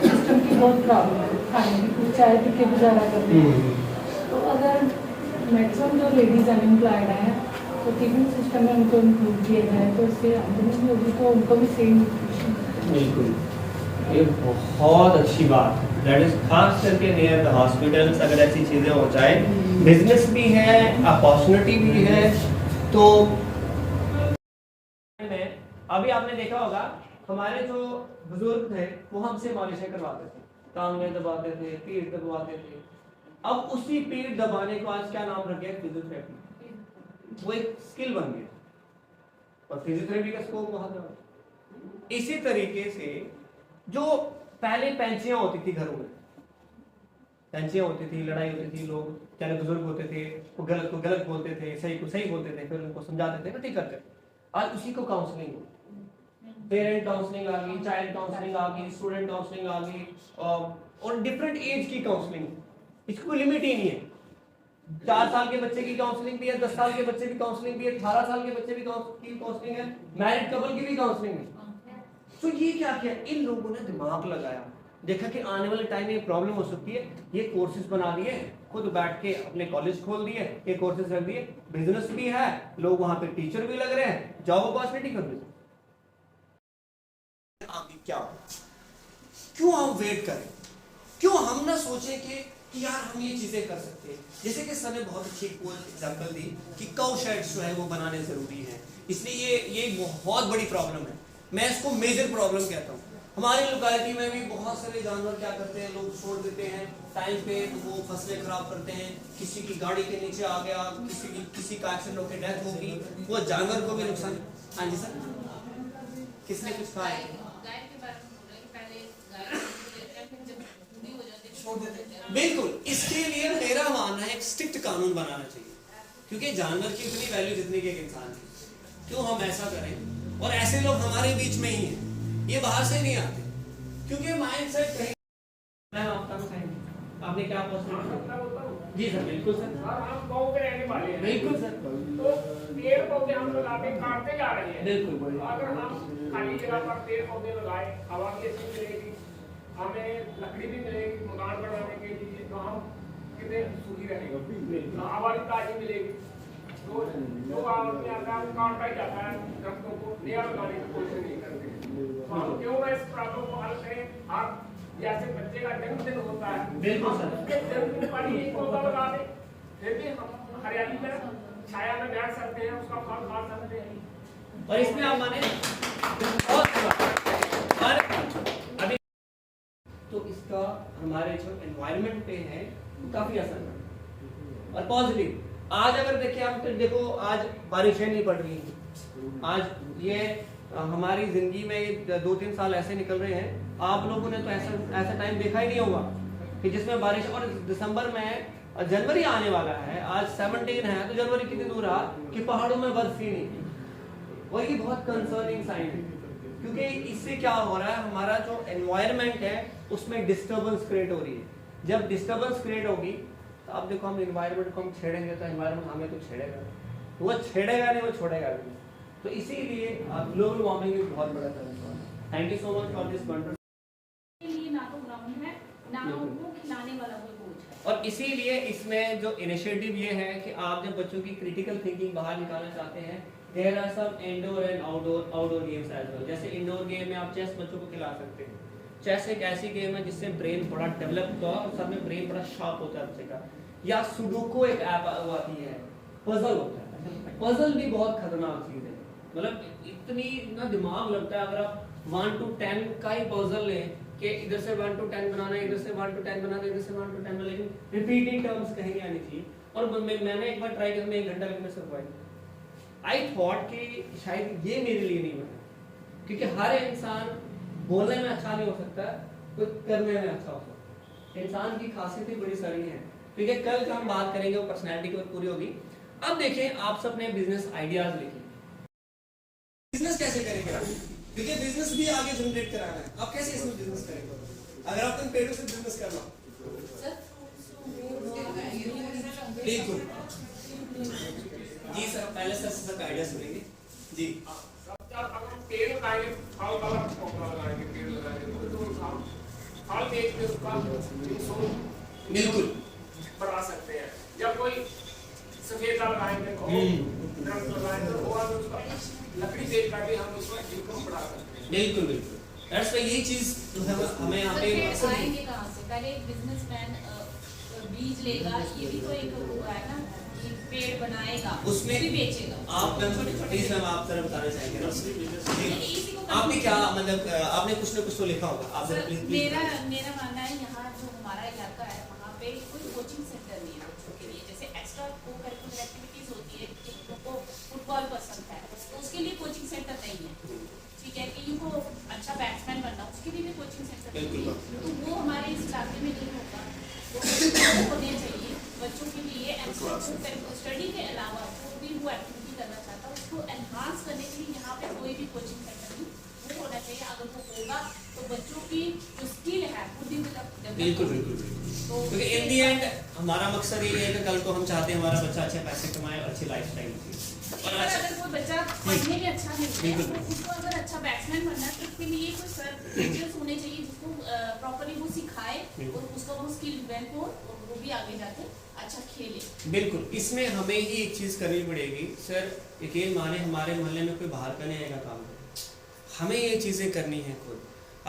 सिस्टम की बहुत प्रॉब्लम है, खाने की कुछ चाय पी के गुजारा करते हैं। तो अगर मैक्सिमम जो लेडीज अनएम्प्लॉयड हैं तो टीचिंग सिस्टम में उनको इंक्लूड किया जाए तो इससे आमदनी भी होगी तो उनको भी सेम। बिल्कुल, ये बहुत अच्छी बात है। दैट इज खास करके नियर द हॉस्पिटल्स अगर ऐसी चीज़ें हो जाए, बिजनेस भी है, अपॉर्चुनिटी भी है। तो अभी आपने देखा होगा हमारे जो बुजुर्ग थे वो हमसे मालिशें करवाते थे, टांगें दबाते थे, पीठ दबाते थे। अब उसी पीठ दबाने को आज क्या नाम रख गया? फिजियोथेरेपी। वो एक स्किल बन गया और फिजियोथेरेपी का स्कोप बहुत है। इसी तरीके से जो पहले पेंचियां होती थी घरों में, पेंचियां होती थी, लड़ाई होती थी, लोग चाहे बुजुर्ग होते थे वो गलत को गलत बोलते थे, सही को सही बोलते थे, फिर उनको समझाते थे, ठीक करते थे। आज उसी को काउंसलिंग, पेरेंट काउंसलिंग आ गई, चाइल्ड काउंसलिंग आ गई, स्टूडेंट काउंसलिंग आ गई, और डिफरेंट एज की काउंसलिंग। इसकी कोई लिमिट ही नहीं है। 4 साल के बच्चे की काउंसलिंग भी है, 10 साल के बच्चे की काउंसलिंग भी है, 18 साल के बच्चे की काउंसलिंग है, मैरिड कपल की भी काउंसलिंग है। तो ये क्या किया? इन लोगों ने दिमाग लगाया, देखा कि आने वाले टाइम में प्रॉब्लम हो सकती है, ये कोर्सेज बना दिए, खुद बैठ के अपने कॉलेज खोल दिए, ये कोर्सेज रख दिए, बिजनेस भी है, लोग वहां पे टीचर भी लग रहे हैं, जॉब अपॉर्चुनिटी कर दी। आगे क्या हो? क्यों हम वेट करें? क्यों हम ना सोचें कि यार हम ये चीजें कर सकते हैं? जैसे कि सर ने बहुत अच्छी एग्जांपल दी कि काउ शेड्स जो है वो बनाने जरूरी है, इसलिए ये बहुत बड़ी प्रॉब्लम है। मैं इसको मेजर प्रॉब्लम कहता हूँ। हमारी लोकेलिटी में भी बहुत सारे जानवर क्या करते हैं, लोग छोड़ देते हैं टाइम पे, तो वो फसलें खराब करते हैं, किसी की गाड़ी के नीचे आ गया, किसी का एक्सीडेंट होकर डेथ होगी, वो जानवर को भी नुकसान। हाँ जी सर, किसने कुछ कहा है? बिल्कुल, इसके लिए मेरा मानना है एक स्ट्रिक्ट कानून बनाना चाहिए, क्योंकि जानवर की इतनी वैल्यू जितनी कि एक इंसान की। क्यों हम ऐसा करें? और ऐसे लोग हमारे बीच में ही हैं, ये बाहर से नहीं आते, क्योंकि माइंडसेट कहीं। मैं आपका बताएंगे आपने क्या पसंद? जी सर, बिल्कुल सर। हम गांव के रहने वाले हैं। बिल्कुल सर। तो पेड़ पौधे हम लगाते काटते जा रहे हैं। बिल्कुल। अगर हम खाली जगह पर पेड़ पौधे लगाए, हवा भी अच्छी मिलेगी, हमें लकड़ी भी मिलेगी मकान बनाने के लिए, तो हम कितने सुखी रहेंगे, हवा भी ताजी मिलेगी। तो जो आदमी आता है काटता ही जाता है, दरख्तों को नया लगाने की कोशिश नहीं करते। तो हम क्यों ना इस प्रॉब्लम को हल करें? आप जैसे बच्चे का जन्मदिन होता है, बिल्कुल सर, उसके जन्मदिन पर ही एक पौधा लगा दें, फिर भी हम हरियाली में छाया में बैठ सकते हैं, उसका फल खा सकते हैं। और इसमें आप माने अभी तो इसका हमारे जो एनवायरनमेंट पे है काफी असर है और पॉजिटिव। आज अगर देखिए आप, तो देखो आज बारिशें नहीं पड़ रही हैं, आज ये हमारी जिंदगी में 2-3 साल ऐसे निकल रहे हैं, आप लोगों ने तो ऐसा टाइम देखा ही नहीं होगा कि जिसमें बारिश। और दिसंबर में जनवरी आने वाला है, आज 17 है, तो जनवरी कितनी दूर रहा कि पहाड़ों में बर्फ ही नहीं। और ये बहुत कंसर्निंग साइन है, क्योंकि इससे क्या हो रहा है, हमारा जो एनवायरनमेंट है उसमें डिस्टर्बेंस क्रिएट हो रही है। जब डिस्टर्बेंस क्रिएट होगी तो आप देखो, हम एनवायरनमेंट को हम छेड़ेंगे तो एनवायरनमेंट हमें तो छेड़ेगा, वो छेड़ेगा नहीं, वो छोड़ेगा नहीं। तो इसीलिए ग्लोबल वार्मिंग एक बहुत बड़ा कारण है। Thank you so much for this wonderful. ना तो ग्राउंड है, ना उनको खिलाने वाला कोई कोच है। और इसीलिए इसमें जो इनिशिएटिव ये है कि आप जब बच्चों की क्रिटिकल थिंकिंग बाहर निकालना चाहते हैं, there are some indoor and outdoor games as well. जैसे इंडोर गेम में आप चेस बच्चों को खिला सकते हैं। चेस एक ऐसी गेम है जिससे ब्रेन बड़ा डेवलप होता है और सब में ब्रेन बड़ा शार्प होता है बच्चे का। या सुडोको एक ऐप आती है, पजल होता है। पजल भी बहुत खतरनाक चीज है, मतलब इतनी ना दिमाग लगता है। अगर आप 1 to 10 का ही पजल लें कि इधर से 1 to 10 बनाना है, इधर से 1 to 10 बनाना है, इधर से 1 to 10 बनाना, लेकिन रिपीटिंग टर्म्स कहीं नहीं आनी चाहिए। और मैंने एक बार ट्राई किया, मैं 1 घंटा लगने से आई थॉट कि शायद ये मेरे लिए नहीं बना, क्योंकि हर इंसान बोलने में अच्छा नहीं हो सकता, कोई करने में अच्छा हो सकता है। इंसान की खासियतें बड़ी सारी हैं, क्योंकि कल जो हम बात करेंगे वो पर्सनैलिटी की पूरी होगी। अब देखें, आप सब अपने बिजनेस आइडियाज लिखिए। बिजनेस कैसे करेंगे आप? क्योंकि बिजनेस भी आगे जनरेट कराना है। आप कैसे इसमें बिजनेस करेंगे? अगर आप इन पेड़ों से बिजनेस करना, बिल्कुल जी सर, पहले सर सब आइडिया सुनेंगे जी। पेड़ लगाएंगे, फल वाला पौधा लगाएंगे, पेड़ लगाएंगे तो फल बेच के उसका बिल्कुल बढ़ा सकते हैं। जब कोई पेड़ ना लगाएं देखो दरख्त लगाएं तो वो हम उसका लकड़ी बेच करके हम उसका इनकम बढ़ा सकते हैं। बिल्कुल बिल्कुल दैट्स व्हाई यही चीज जो है हमें यहाँ पे सर आएंगे कहाँ से? पहले एक बिजनेसमैन बीज लेगा, ये भी तो एक हुआ है ना कि पेड़ बनाएगा उसमें भी बेचेगा। आप प्लीज मैम आप जरा बताना चाहेंगे ना आपने क्या मतलब आपने कुछ ना कुछ तो लिखा होगा आप जरा प्लीज मेरा मानना है यहाँ जो हमारा इलाका है वहाँ पे कोई कोचिंग सेंटर नहीं है बच्चों के लिए। जैसे एक्स्ट्रा को करिकुलर एक्टिविटीज होती है, जिनको को फुटबॉल पसंद है तो उसके लिए कोचिंग सेंटर नहीं है, ठीक है, कि इनको अच्छा बैट्समैन बनना उसके लिए भी कोचिंग सेंटर नहीं है। तो वो हमारे इस इलाके में नहीं होगा, वो होने चाहिए बच्चों के लिए। स्टडी के अलावा जो भी वो एक्टिविटी करना चाहता है उसको एनहांस करने के लिए यहाँ पे कोई भी कोचिंग सेंटर नहीं वो होना चाहिए। अगर वो होगा तो बच्चों की जो स्किल है वो बिल्कुल बिल्कुल क्योंकि इन दी एंड हमारा मकसद ये है कि कल को हम चाहते हैं हमारा बच्चा अच्छे पैसे कमाए और अच्छी लाइफस्टाइल जिए। और अगर कोई बच्चा पढ़ने में अच्छा नहीं है तो उसको अगर अच्छा बैट्समैन बनना है तो उसके लिए कोई सर टीचर्स होने चाहिए जिसको प्रॉपर्ली वो सिखाए और उसका वो स्किल डेवलप हो और वो भी आगे जाके अच्छा खेले। बिल्कुल इसमें हमें ही एक चीज़ करनी पड़ेगी सर, यकीन माने हमारे मोहल्ले में कोई बाहर का नहीं आएगा काम करे, हमें ये चीज़ें करनी है खुद।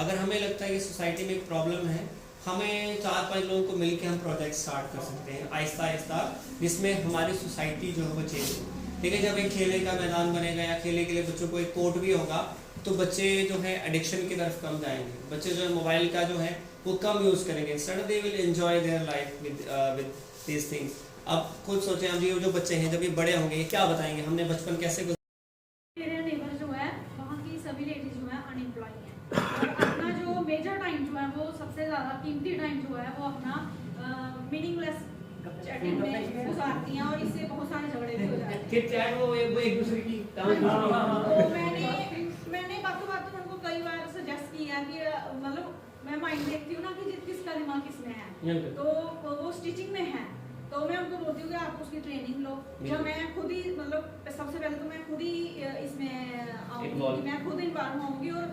अगर हमें लगता है कि सोसाइटी में एक प्रॉब्लम है, हमें 4-5 लोगों को मिलकर हम प्रोजेक्ट स्टार्ट कर सकते हैं आहिस्ता आहिस्ता, जिसमें हमारी सोसाइटी जो है वो चेंज हो। ठीक है, जब एक खेले का मैदान बनेगा या खेले के लिए बच्चों को एक कोर्ट भी होगा तो बच्चे जो है एडिक्शन की तरफ कम जाएंगे, बच्चे जो है मोबाइल का जो है वो कम यूज़ करेंगे, instead they will enjoy their life with these things. अब खुद सोचें, अब ये जो बच्चे हैं जब ये बड़े होंगे ये क्या बताएंगे हमने बचपन कैसे मेरे नेबर जो है वहाँ की सभी लेडीज जो है अनएम्प्लॉय हैं और अपना जो मेजर टाइम जो है वो सबसे ज़्यादा कीमती टाइम जो है वो अपना मीनिंगलेस चैटिंग में गुजारती हैं और इससे बहुत सारे झगड़े भी हो जाते हैं। कि चैट वो एक दूसरे की तो मैंने बातों बातों उनको कई बार सजेस्ट किया कि मतलब मैं माइंड देखती हूँ ना कि किसका दिमाग किसमें है, तो वो स्टिचिंग में है तो मैं उनको बोलती हूँ कि आप उसकी ट्रेनिंग लो। जब मैं खुद ही मतलब सबसे पहले तो मैं खुद ही इसमें आऊँगी, मैं खुद इन्वॉल्व होंगी और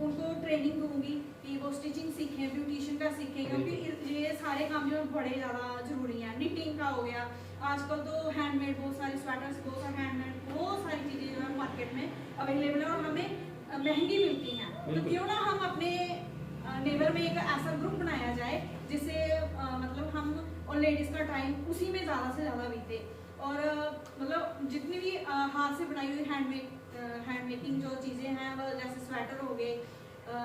उनको ट्रेनिंग दूंगी कि वो स्टिचिंग सीखें, ब्यूटिशियन का सीखें, क्योंकि ये सारे काम जो बड़े ज़्यादा ज़रूरी हैं। निटिंग का हो गया, आजकल तो हैंडमेड बहुत सारे स्वेटर्स, बहुत सारे हैंडमेड बहुत सारी चीज़ें जो है मार्केट में अवेलेबल है और हमें महंगी मिलती हैं। तो क्यों ना हम अपने नेबर में एक ऐसा ग्रुप बनाया जाए जिससे मतलब हम और लेडीज़ का टाइम उसी में ज़्यादा से ज़्यादा बीते और मतलब जितनी भी हाथ से बनाई हुई हैंड मेकिंग जो चीज़ें हैं वो जैसे स्वेटर हो गए,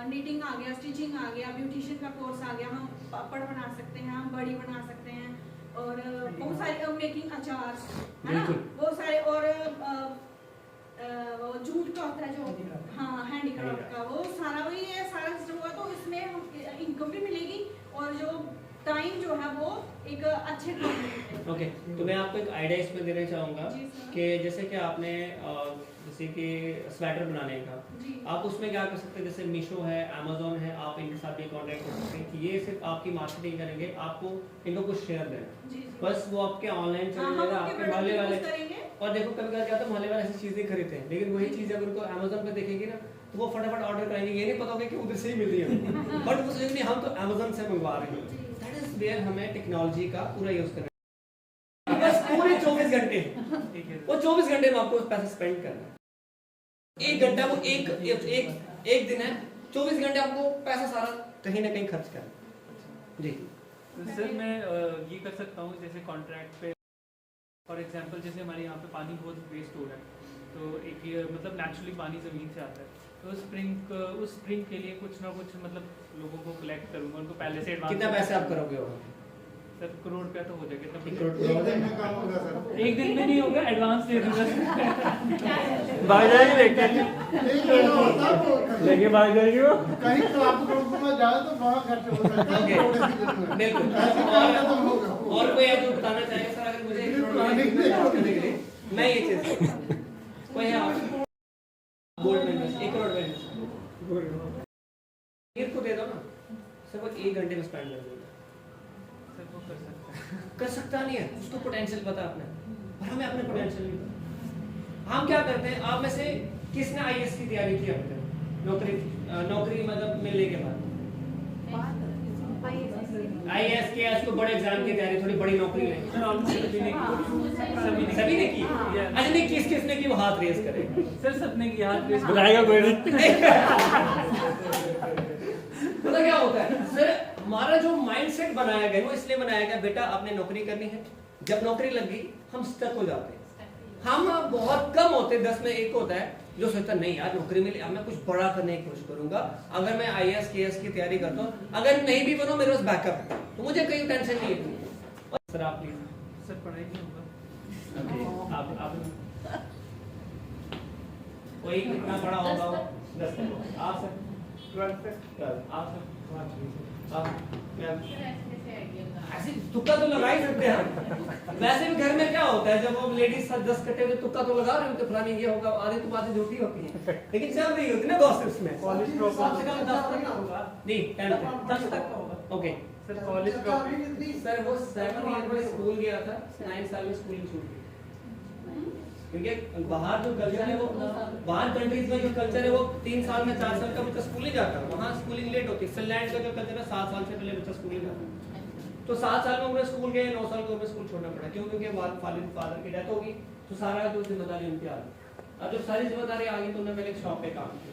नीटिंग आ गया, स्टिचिंग आ गया, ब्यूटिशियन का कोर्स आ गया, हम पापड़ बना सकते हैं, हम बड़ी बना सकते हैं और बहुत सारे मेकिंग अचार है ना, बहुत सारे और वो जूट का होता है जो हाँ हैंडीक्राफ्ट का, वो सारा वही है, सारा सिस्टम हुआ तो इसमें इनकम भी मिलेगी और जो टाइम जो है वो एक अच्छे टाइम। ओके, तो मैं आपको एक आइडिया इसमें देना चाहूँगा कि जैसे कि आपने जैसे कि स्वेटर बनाने का आप उसमें क्या कर सकते हैं, जैसे मीशो है, अमेजोन है, आप इनके साथ भी कॉन्टैक्ट कर सकते हैं कि ये सिर्फ आपकी मार्केटिंग करेंगे, आपको इनको कुछ शेयर देना, बस वो आपके ऑनलाइन चल जाएगा, आपके मोहल्ले वाले। और देखो कभी कभी क्या होता है मोहल्ले वाले ऐसी चीज़ें खरीदते हैं, लेकिन वही चीज़ अगर उनको अमेजोन पे देखेंगे ना तो वो फटाफट ऑर्डर करेंगे, ये नहीं पता होगा कि उधर से ही मिल रही है बट वो सोचेंगे हम तो अमेजोन से मंगवा रहे हैं। दैट इज वेयर हमें टेक्नोलॉजी का पूरा यूज करना है, बस पूरे 24 घंटे वो 24 घंटे में आपको पैसा स्पेंड करना है। 1 घंटा वो एक दिन है, 24 घंटे आपको पैसा सारा कहीं ना कहीं खर्च करना। जी सर मैं ये कर सकता हूँ जैसे कॉन्ट्रैक्ट पे फॉर एग्जांपल जैसे हमारे यहाँ पे पानी बहुत वेस्ट हो रहा है तो एक ये मतलब नेचुरली पानी ज़मीन से आता है तो उस स्प्रिंग के लिए कुछ ना कुछ मतलब लोगों को कलेक्ट करूँगा, उनको पहले से एडवांस। कितना पैसे आप करोगे? सर ₹1 करोड़ तो हो जाएगा, एक करोड़ एक दिन में नहीं होगा, एडवांस दे दूँगा भाग जाएगी लेकिन भाग जाएगी वो कहीं क्लब ग्रुप में जाए तो वहाँ खर्च हो सकता है। बिल्कुल। और कोई है जो बताना चाहेगा सर, अगर मुझे 1 करोड़ मैं ये चीज़ कोई है गोल्ड में 1 करोड़ में ये को दे दो ना सर, वो 1 घंटे में स्पेंड कर देगा सर, वो कर सकता नहीं है, उसको पोटेंशियल पता अपने, पर हमें अपने पोटेंशियल नहीं पता। हम क्या करते हैं, आप में से किसने आईएएस की तैयारी की अपने नौकरी मतलब मिलने के बाद? IAS KS को बड़े एग्जाम की तैयारी, थोड़ी बड़ी नौकरी लेंगे। सभी ने की। अच्छा नहीं, किस किसने की वो हाथ रेज करे। सर सबने की हाथ रेज बुलाएगा कोई नहीं। पता क्या होता है सर, हमारा जो माइंडसेट बनाया गया वो इसलिए बनाया गया, बेटा आपने नौकरी करनी है। जब नौकरी लग गई हम स्टक हो जाते हैं। हम बहुत कम होते, 10 में 1 होता है जो सोचता नहीं यार नौकरी मिली, अब मैं कुछ बड़ा करने की कोशिश करूंगा। अगर मैं IAS KS की तैयारी करता हूँ, अगर नहीं भी बनो मेरे पास बैकअप है, तो मुझे कोई टेंशन नहीं है। सर आप प्लीज। सर पढ़ाई नहीं होगा। आप कोई कितना बड़ा होगा वो 10 तक। आप सर 12 तक। आप सर ऐसे तुक्का तो लगा ही सकते हैं। वैसे भी घर में क्या होता है, जब वो लेडीज 10 कट्टे में तुक्का तो लगा रहे होते, फलानी ये होगा, आधी तो बातें झूठी होती हैं, लेकिन चल रही होती ना गॉसिप्स में। कॉलेज ड्रॉप नहीं 10 तक होगा। Okay sir college drop sir वो 7 ईयर में स्कूल गया था, 9 साल में स्कूलिंग छूट गई। क्योंकि बाहर जो कल्चर है वो, बाहर कंट्रीज में जो कल्चर है वो 3 साल में 4 साल का बच्चा स्कूल नहीं जाता, वहाँ स्कूलिंग लेट होती है। फिनलैंड का जो कल्चर है 7 साल से पहले बच्चा स्कूल नहीं जाता। तो 7 साल में उन्हें स्कूल गए, 9 साल को उन्हें स्कूल छोड़ना पड़ा। क्यों? क्योंकि फादर की डेथ होगी, तो सारा जो जिम्मेदारी उनकी आ गई। अब जब सारी जिम्मेदारी आ गई तो उन्होंने पहले एक शॉप पे काम किया।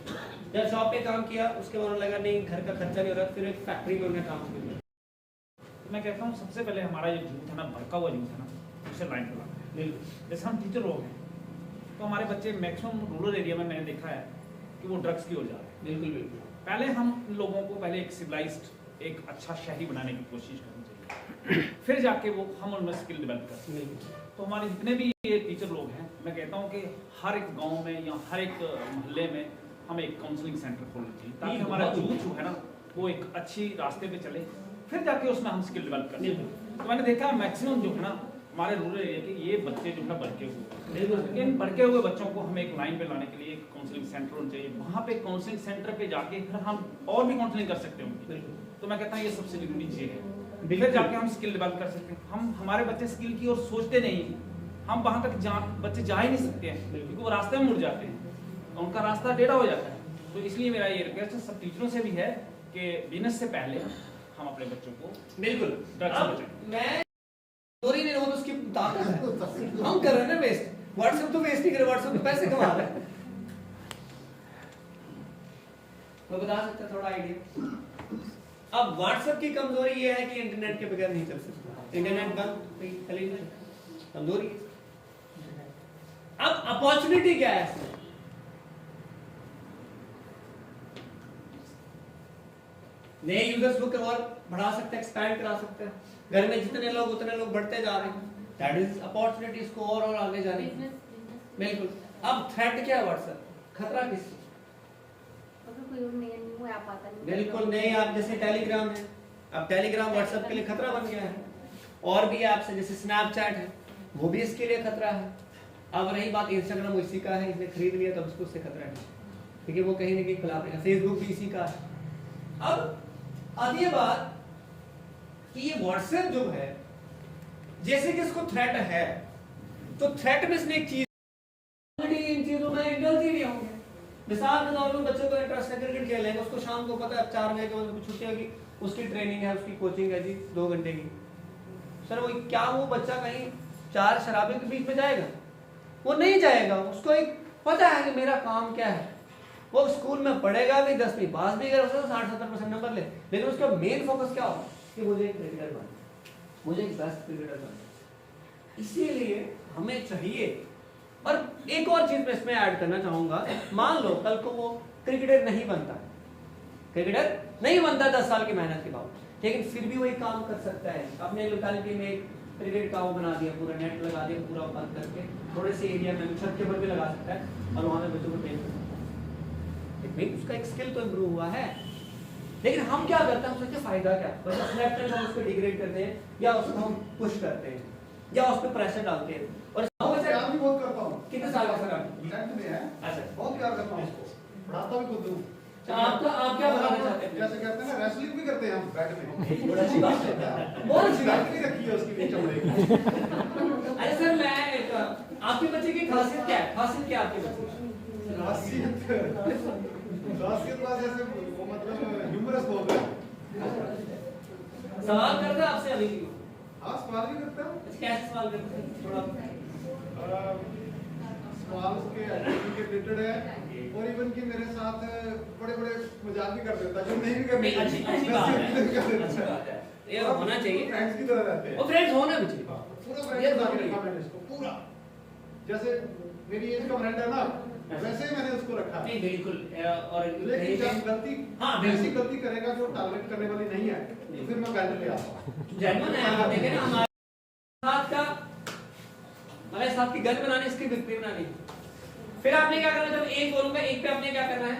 जब शॉप पे काम किया उसके बाद उन्हें लगा नहीं घर का खर्चा नहीं हो रहा, फिर एक फैक्ट्री में उन्हें काम शुरू किया। मैं कहता हूँ सबसे पहले हमारा ये झूठ है ना, भड़का हुआ झूठ है ना, उसे लाइन पे लाना है। जैसे हम टीचर लोग हैं तो हमारे बच्चे मैक्सिमम रूरल एरिया में मैंने देखा है कि वो ड्रग्स की ओर जा रहे हैं। बिल्कुल बिल्कुल। पहले हम लोगों को पहले एक सिविलाइज्ड, एक अच्छा शहरी बनाने की कोशिश करनी चाहिए, फिर जाके वो हम उनमें स्किल डेवलप करते हैं। तो हमारे जितने भी ये टीचर लोग हैं, मैं कहता हूँ कि हर एक गांव में या हर एक मोहल्ले में हमें एक काउंसलिंग सेंटर खोलना चाहिए, ताकि हमारा यूथ जो है ना वो एक अच्छी रास्ते पे चले, फिर जाके उसमें हम स्किल डेवलप करें। तो मैंने देखा मैक्सिमम जो है ना हमारे रूरल एरिया के ये बच्चे जो है भड़के हुए, इन भड़के हुए बच्चों को हमें एक लाइन पे लाने के लिए एक काउंसलिंग सेंटर होना चाहिए। वहाँ पे काउंसलिंग सेंटर पे जाके फिर हम और भी काउंसलिंग कर सकते हैं। तो मैं कहता हूँ ये सबसे जरूरी चीज़ है, फिर जाके हम स्किल डेवलप कर सकते हैं। हम हमारे बच्चे स्किल की ओर सोचते नहीं, हम वहाँ तक बच्चे जा ही नहीं सकते हैं, क्योंकि वो रास्ते में मुड़ जाते हैं, उनका रास्ता टेढ़ा हो जाता है। तो इसलिए मेरा ये रिक्वेस्ट सब टीचरों से भी है कि बिजनेस से पहले हम अपने बच्चों को बिल्कुल ड्रग्स से बचाएं। मैं चोरी नहीं हो तो उसकी ताकत है, हम कर रहे हैं ना वेस्ट। व्हाट्सएप तो वेस्ट नहीं कर, व्हाट्सएप तो पैसे कमा रहे हैं। मैं बता सकता थोड़ा आइडिया। अब व्हाट्सएप की कमजोरी ये है कि इंटरनेट के बगैर नहीं चल सकता, इंटरनेट बंद चली नहीं, कमजोरी। अब अपॉर्चुनिटी क्या है इसमें? नए यूजर्स को और बढ़ा सकते हैं, एक्सपैंड करा सकते हैं। घर में जितने लोग उतने लोग बढ़ते जा रहे हैं, दैट इज अपॉर्चुनिटीज को और आगे जाने की। बिल्कुल। अब थ्रेट क्या है व्हाट्सएप? खतरा किस चीज? बिल्कुल नहीं। आप जैसे टेलीग्राम है, अब टेलीग्राम व्हाट्सएप के लिए खतरा बन गया है, और भी ऐप्स है जैसे स्नैपचैट है, वो भी इसके लिए खतरा है। अब रही बात इंस्टाग्राम, इसी का है, इसने खरीद लिया तो उसको उससे खतरा है, क्योंकि वो कहीं ना कहीं खिलाफ है। फेसबुक भी इसी का है। अब आती है बात कि ये व्हाट्सएप जो है, जैसे कि इसको थ्रेट है, तो थ्रेट में इसने एक चीज, इन चीजों में इंडल्ज ही नहीं होंगे। मिसाल के तौर पर बच्चों को इंटरेस्ट है क्रिकेट खेलेंगे, उसको शाम को पता है 4 बजे के बाद छुट्टी होगी, उसकी ट्रेनिंग है, उसकी कोचिंग है जी 2 घंटे की। सर वो क्या वो बच्चा कहीं 4 शराबियों के बीच में जाएगा? वो नहीं जाएगा। उसको एक पता है कि मेरा काम क्या है। वो स्कूल में पढ़ेगा भी, 10वीं पास भी कर 60-70% नंबर ले, लेकिन उसका मेन फोकस क्या होगा कि मुझे एक क्रिकेटर बनना, मुझे एक बेस्ट क्रिकेटर बनना। इसीलिए हमें चाहिए। और एक और चीज मैं इसमें ऐड करना चाहूंगा, मान लो कल को वो क्रिकेटर नहीं बनता, क्रिकेटर नहीं बनता 10 साल की मेहनत के बाद, लेकिन फिर भी वो एक काम कर सकता है। अपने लोकेलिटी में एक क्रिकेट का वो बना दिया, पूरा नेट लगा दिया, पूरा बंद करके थोड़े से एरिया में छत के ऊपर भी लगा सकता है और वहां पे बच्चों को ट्रेन कर सकता है। उसका एक स्किल तो इम्प्रूव हुआ है। लेकिन हम क्या करते हैं, हम सोचते हैं फायदा क्या, बस स्नैपचैट हम उसको डिग्रेड करते हैं, या उसको हम पुश करते हैं, या उस पर प्रेशर डालते हैं। और प्यार भी बहुत करता हूँ। कितने साल का सर? 10th में है। अच्छा, बहुत प्यार करता हूँ उसको, पढ़ाता भी खुद हूँ। आप क्या बताना चाहते हैं? जैसे कहते हैं ना, रेसलिंग भी करते हैं हम बैट में। बड़ी अच्छी बात है, बहुत अच्छी बात नहीं रखी है उसकी भी चमड़े की। अरे सर मैं एक, आपके बच्चे की खासियत क्या है? खासियत क्या है आपके बच्चे की? खासियत बात जैसे वो मतलब ह्यूमरस बहुत है। सवाल करते आपसे अभी भी? हाँ सवाल भी करता हूँ। कैसे सवाल करते हैं थोड़ा? सवाल उसके एक्टिविटी के रिलेटेड है और इवन कि मेरे साथ बड़े बड़े मजाक भी कर देता है जो नहीं भी करने नहीं, अच्छी बात है, अच्छी बात है, ये होना चाहिए। फ्रेंड्स की तरह रहते हैं वो फ्रेंड्स होना भी चाहिए। पूरा फ्रेंड्स बना के रखा मैंने इसको पूरा, जैसे मेरी एज का फ्रेंड है ना वैसे ही मैंने उसको रखा है। नहीं बिल्कुल, और लेकिन जब गलती हाँ ऐसी गलती करेगा जो टॉलरेट करने वाली नहीं है तो फिर मैं बैन ले आता हूँ। जेन्युइन है। आप देखें ना हमारे साथ का हमारे साथ की गन बनाने इसकी बिक्री बनानी। फिर आपने क्या करना, जब एक बोलूंगा एक पे आपने क्या करना है?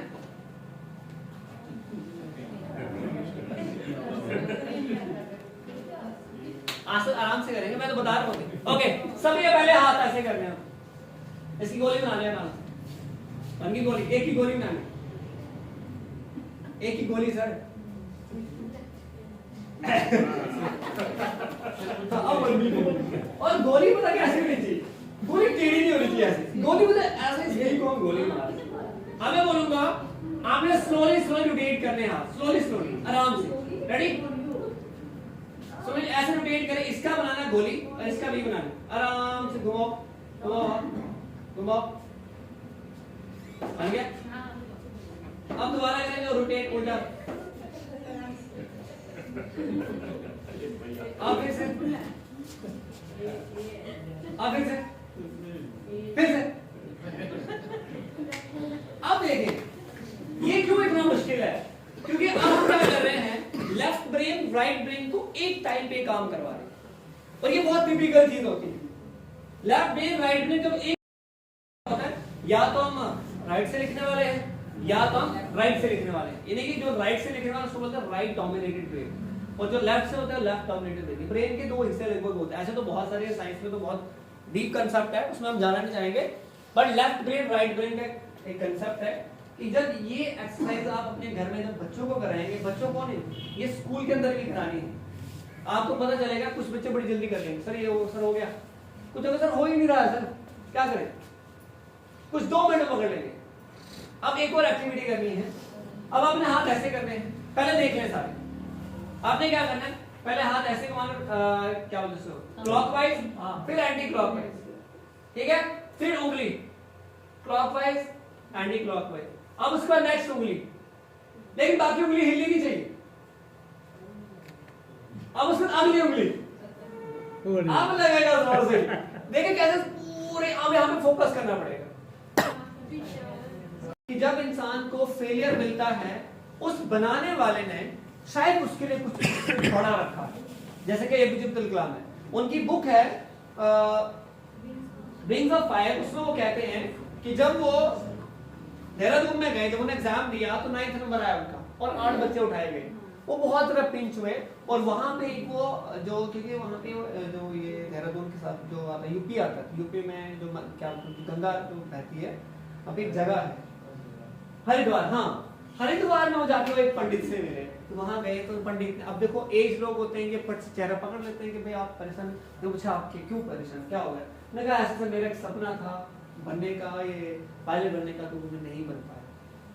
आराम से करेंगे, मैं तो बता रहा हूँ। ओके, सबसे पहले हाथ ऐसे करने हैं, इसकी गोली बना लेना, बन की गोली, एक ही गोली बनानी, एक ही गोली सर। और गोली पता कैसे होनी चाहिए? गोली टेढ़ी नहीं होनी चाहिए, ऐसे गोली पता ऐसे यही को हम गोली मार। मैं बोलूंगा आपने स्लोली स्लोली रोटेट करने हैं, स्लोली स्लोली आराम से, रेडी? स्लोली ऐसे रोटेट करें, इसका बनाना गोली और इसका भी बनाना, आराम से घुमाओ घुमाओ घुमाओ, बन गया? अब दोबारा करेंगे रोटेट उल्टा, अब फिर से, अब फिर से, फिर से। अब देखें ये क्यों इतना मुश्किल है, क्योंकि अब हम क्या कर रहे हैं, लेफ्ट ब्रेन राइट ब्रेन को एक टाइम पे काम करवा रहे हैं, और ये बहुत टिपिकल चीज होती है। लेफ्ट ब्रेन राइट ब्रेन जब एक होता है, या तो हम राइट से लिखने वाले हैं या तो हम राइट से लिखने वाले हैं, यानी कि जो राइट से लिखने वाला उसको बोलते हैं राइट डोमिनेटेड ब्रेन, और जो लेफ्ट से होता है लेफ्ट डोमिनेटेड ब्रेन। ब्रेन के दो हिस्से लगभग होते हैं, ऐसे तो बहुत सारे साइंस में तो बहुत डीप कंसेप्ट है, उसमें हम जाना नहीं चाहेंगे, but left brain right brain का एक कंसेप्ट है कि जब ये एक्सरसाइज आप अपने घर में जब बच्चों को कराएंगे, बच्चों को नहीं, ये स्कूल के अंदर भी करानी है, आपको पता चलेगा कुछ बच्चे बड़ी जल्दी कर लेंगे, सर ये सर हो गया, कुछ अगर सर हो ही नहीं रहा है सर क्या करें, कुछ 2 मिनट पकड़ लेंगे। अब एक और एक्टिविटी करनी है, अब आपने हाथ ऐसे करने हैं, पहले देख लें सारे, आपने क्या करना है, पहले हाथ ऐसे घुमाना, क्या बोलते हो, क्लॉकवाइज, फिर एंटी क्लॉकवाइज, ठीक है, फिर उंगली क्लॉकवाइज एंटी क्लॉकवाइज, अब उसके बाद नेक्स्ट उंगली, लेकिन बाकी उंगली हिलनी नहीं चाहिए, अब उसके बाद अगली उंगली, अब लगेगा जोर से, देखिए कैसे पूरे, अब यहाँ पे फोकस करना पड़ेगा कि जब इंसान को फेलियर मिलता है, उस बनाने वाले ने शायद उसके लिए कुछ बड़ा रखा है, जैसे कि एपीजे अब्दुल कलाम है, उनकी बुक है विंग्स ऑफ फायर, उसमें वो कहते हैं कि जब वो देहरादून में गए, जब उन्होंने एग्जाम दिया तो 9th नंबर आया उनका और 8 बच्चे उठाए गए, वो बहुत ज्यादा पिंच हुए, और वहां पे वो जो, क्योंकि वहां पे जो ये देहरादून के साथ जो आता है यूपी आता है, यूपी में जो क्या गंगा जो बहती है, अभी एक जगह है हरिद्वार, हाँ हरिद्वार में वो जाके वो एक पंडित से मिले, तो वहां गए तो पंडित, अब देखो एज लोग होते हैं, ये फट से चेहरा पकड़ लेते हैं कि भाई आप परेशान, तो पूछा आपके क्यों परेशान, क्या हो गया, मैंने कहा ऐसा मेरा एक सपना था बनने का, ये पायलट बनने का, तो मुझे नहीं बन पाया।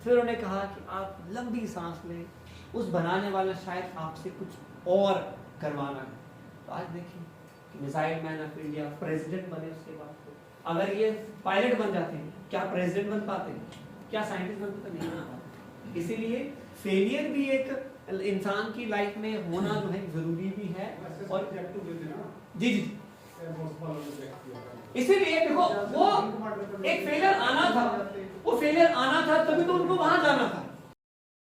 फिर उन्होंने कहा कि आप लंबी सांस लें, उस बनाने वाला शायद आपसे कुछ और करवाना है। तो आज देखिए कि missile man of India president बने, उसके बाद अगर ये पायलट बन जाते हैं, क्या प्रेसिडेंट बन पाते हैं, क्या साइंटिस्ट बन पाते, नहीं बन पाते। इसीलिए फेलियर भी एक इंसान की लाइफ में होना जो है जरूरी भी है, और जी जी इसीलिए देखो वो एक फेलियर आना था, वो फेलियर आना था तभी तो उनको वहां जाना था।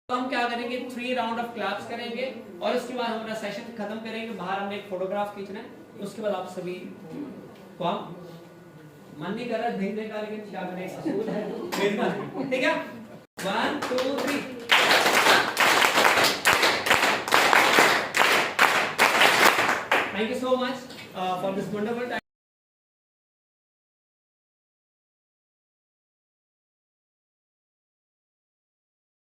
तो हम क्या करेंगे, 3 राउंड ऑफ क्लैप्स करेंगे, और उसके बाद हम अपना सेशन खत्म करेंगे, बाहर हमने एक फोटोग्राफ खींचना है, उसके बाद आप सभी को हम मन नहीं कर रहा भेजने का, लेकिन क्या करें असूल है भेजना है, ठीक है। 1 2 3 Thank you so much for this wonderful time.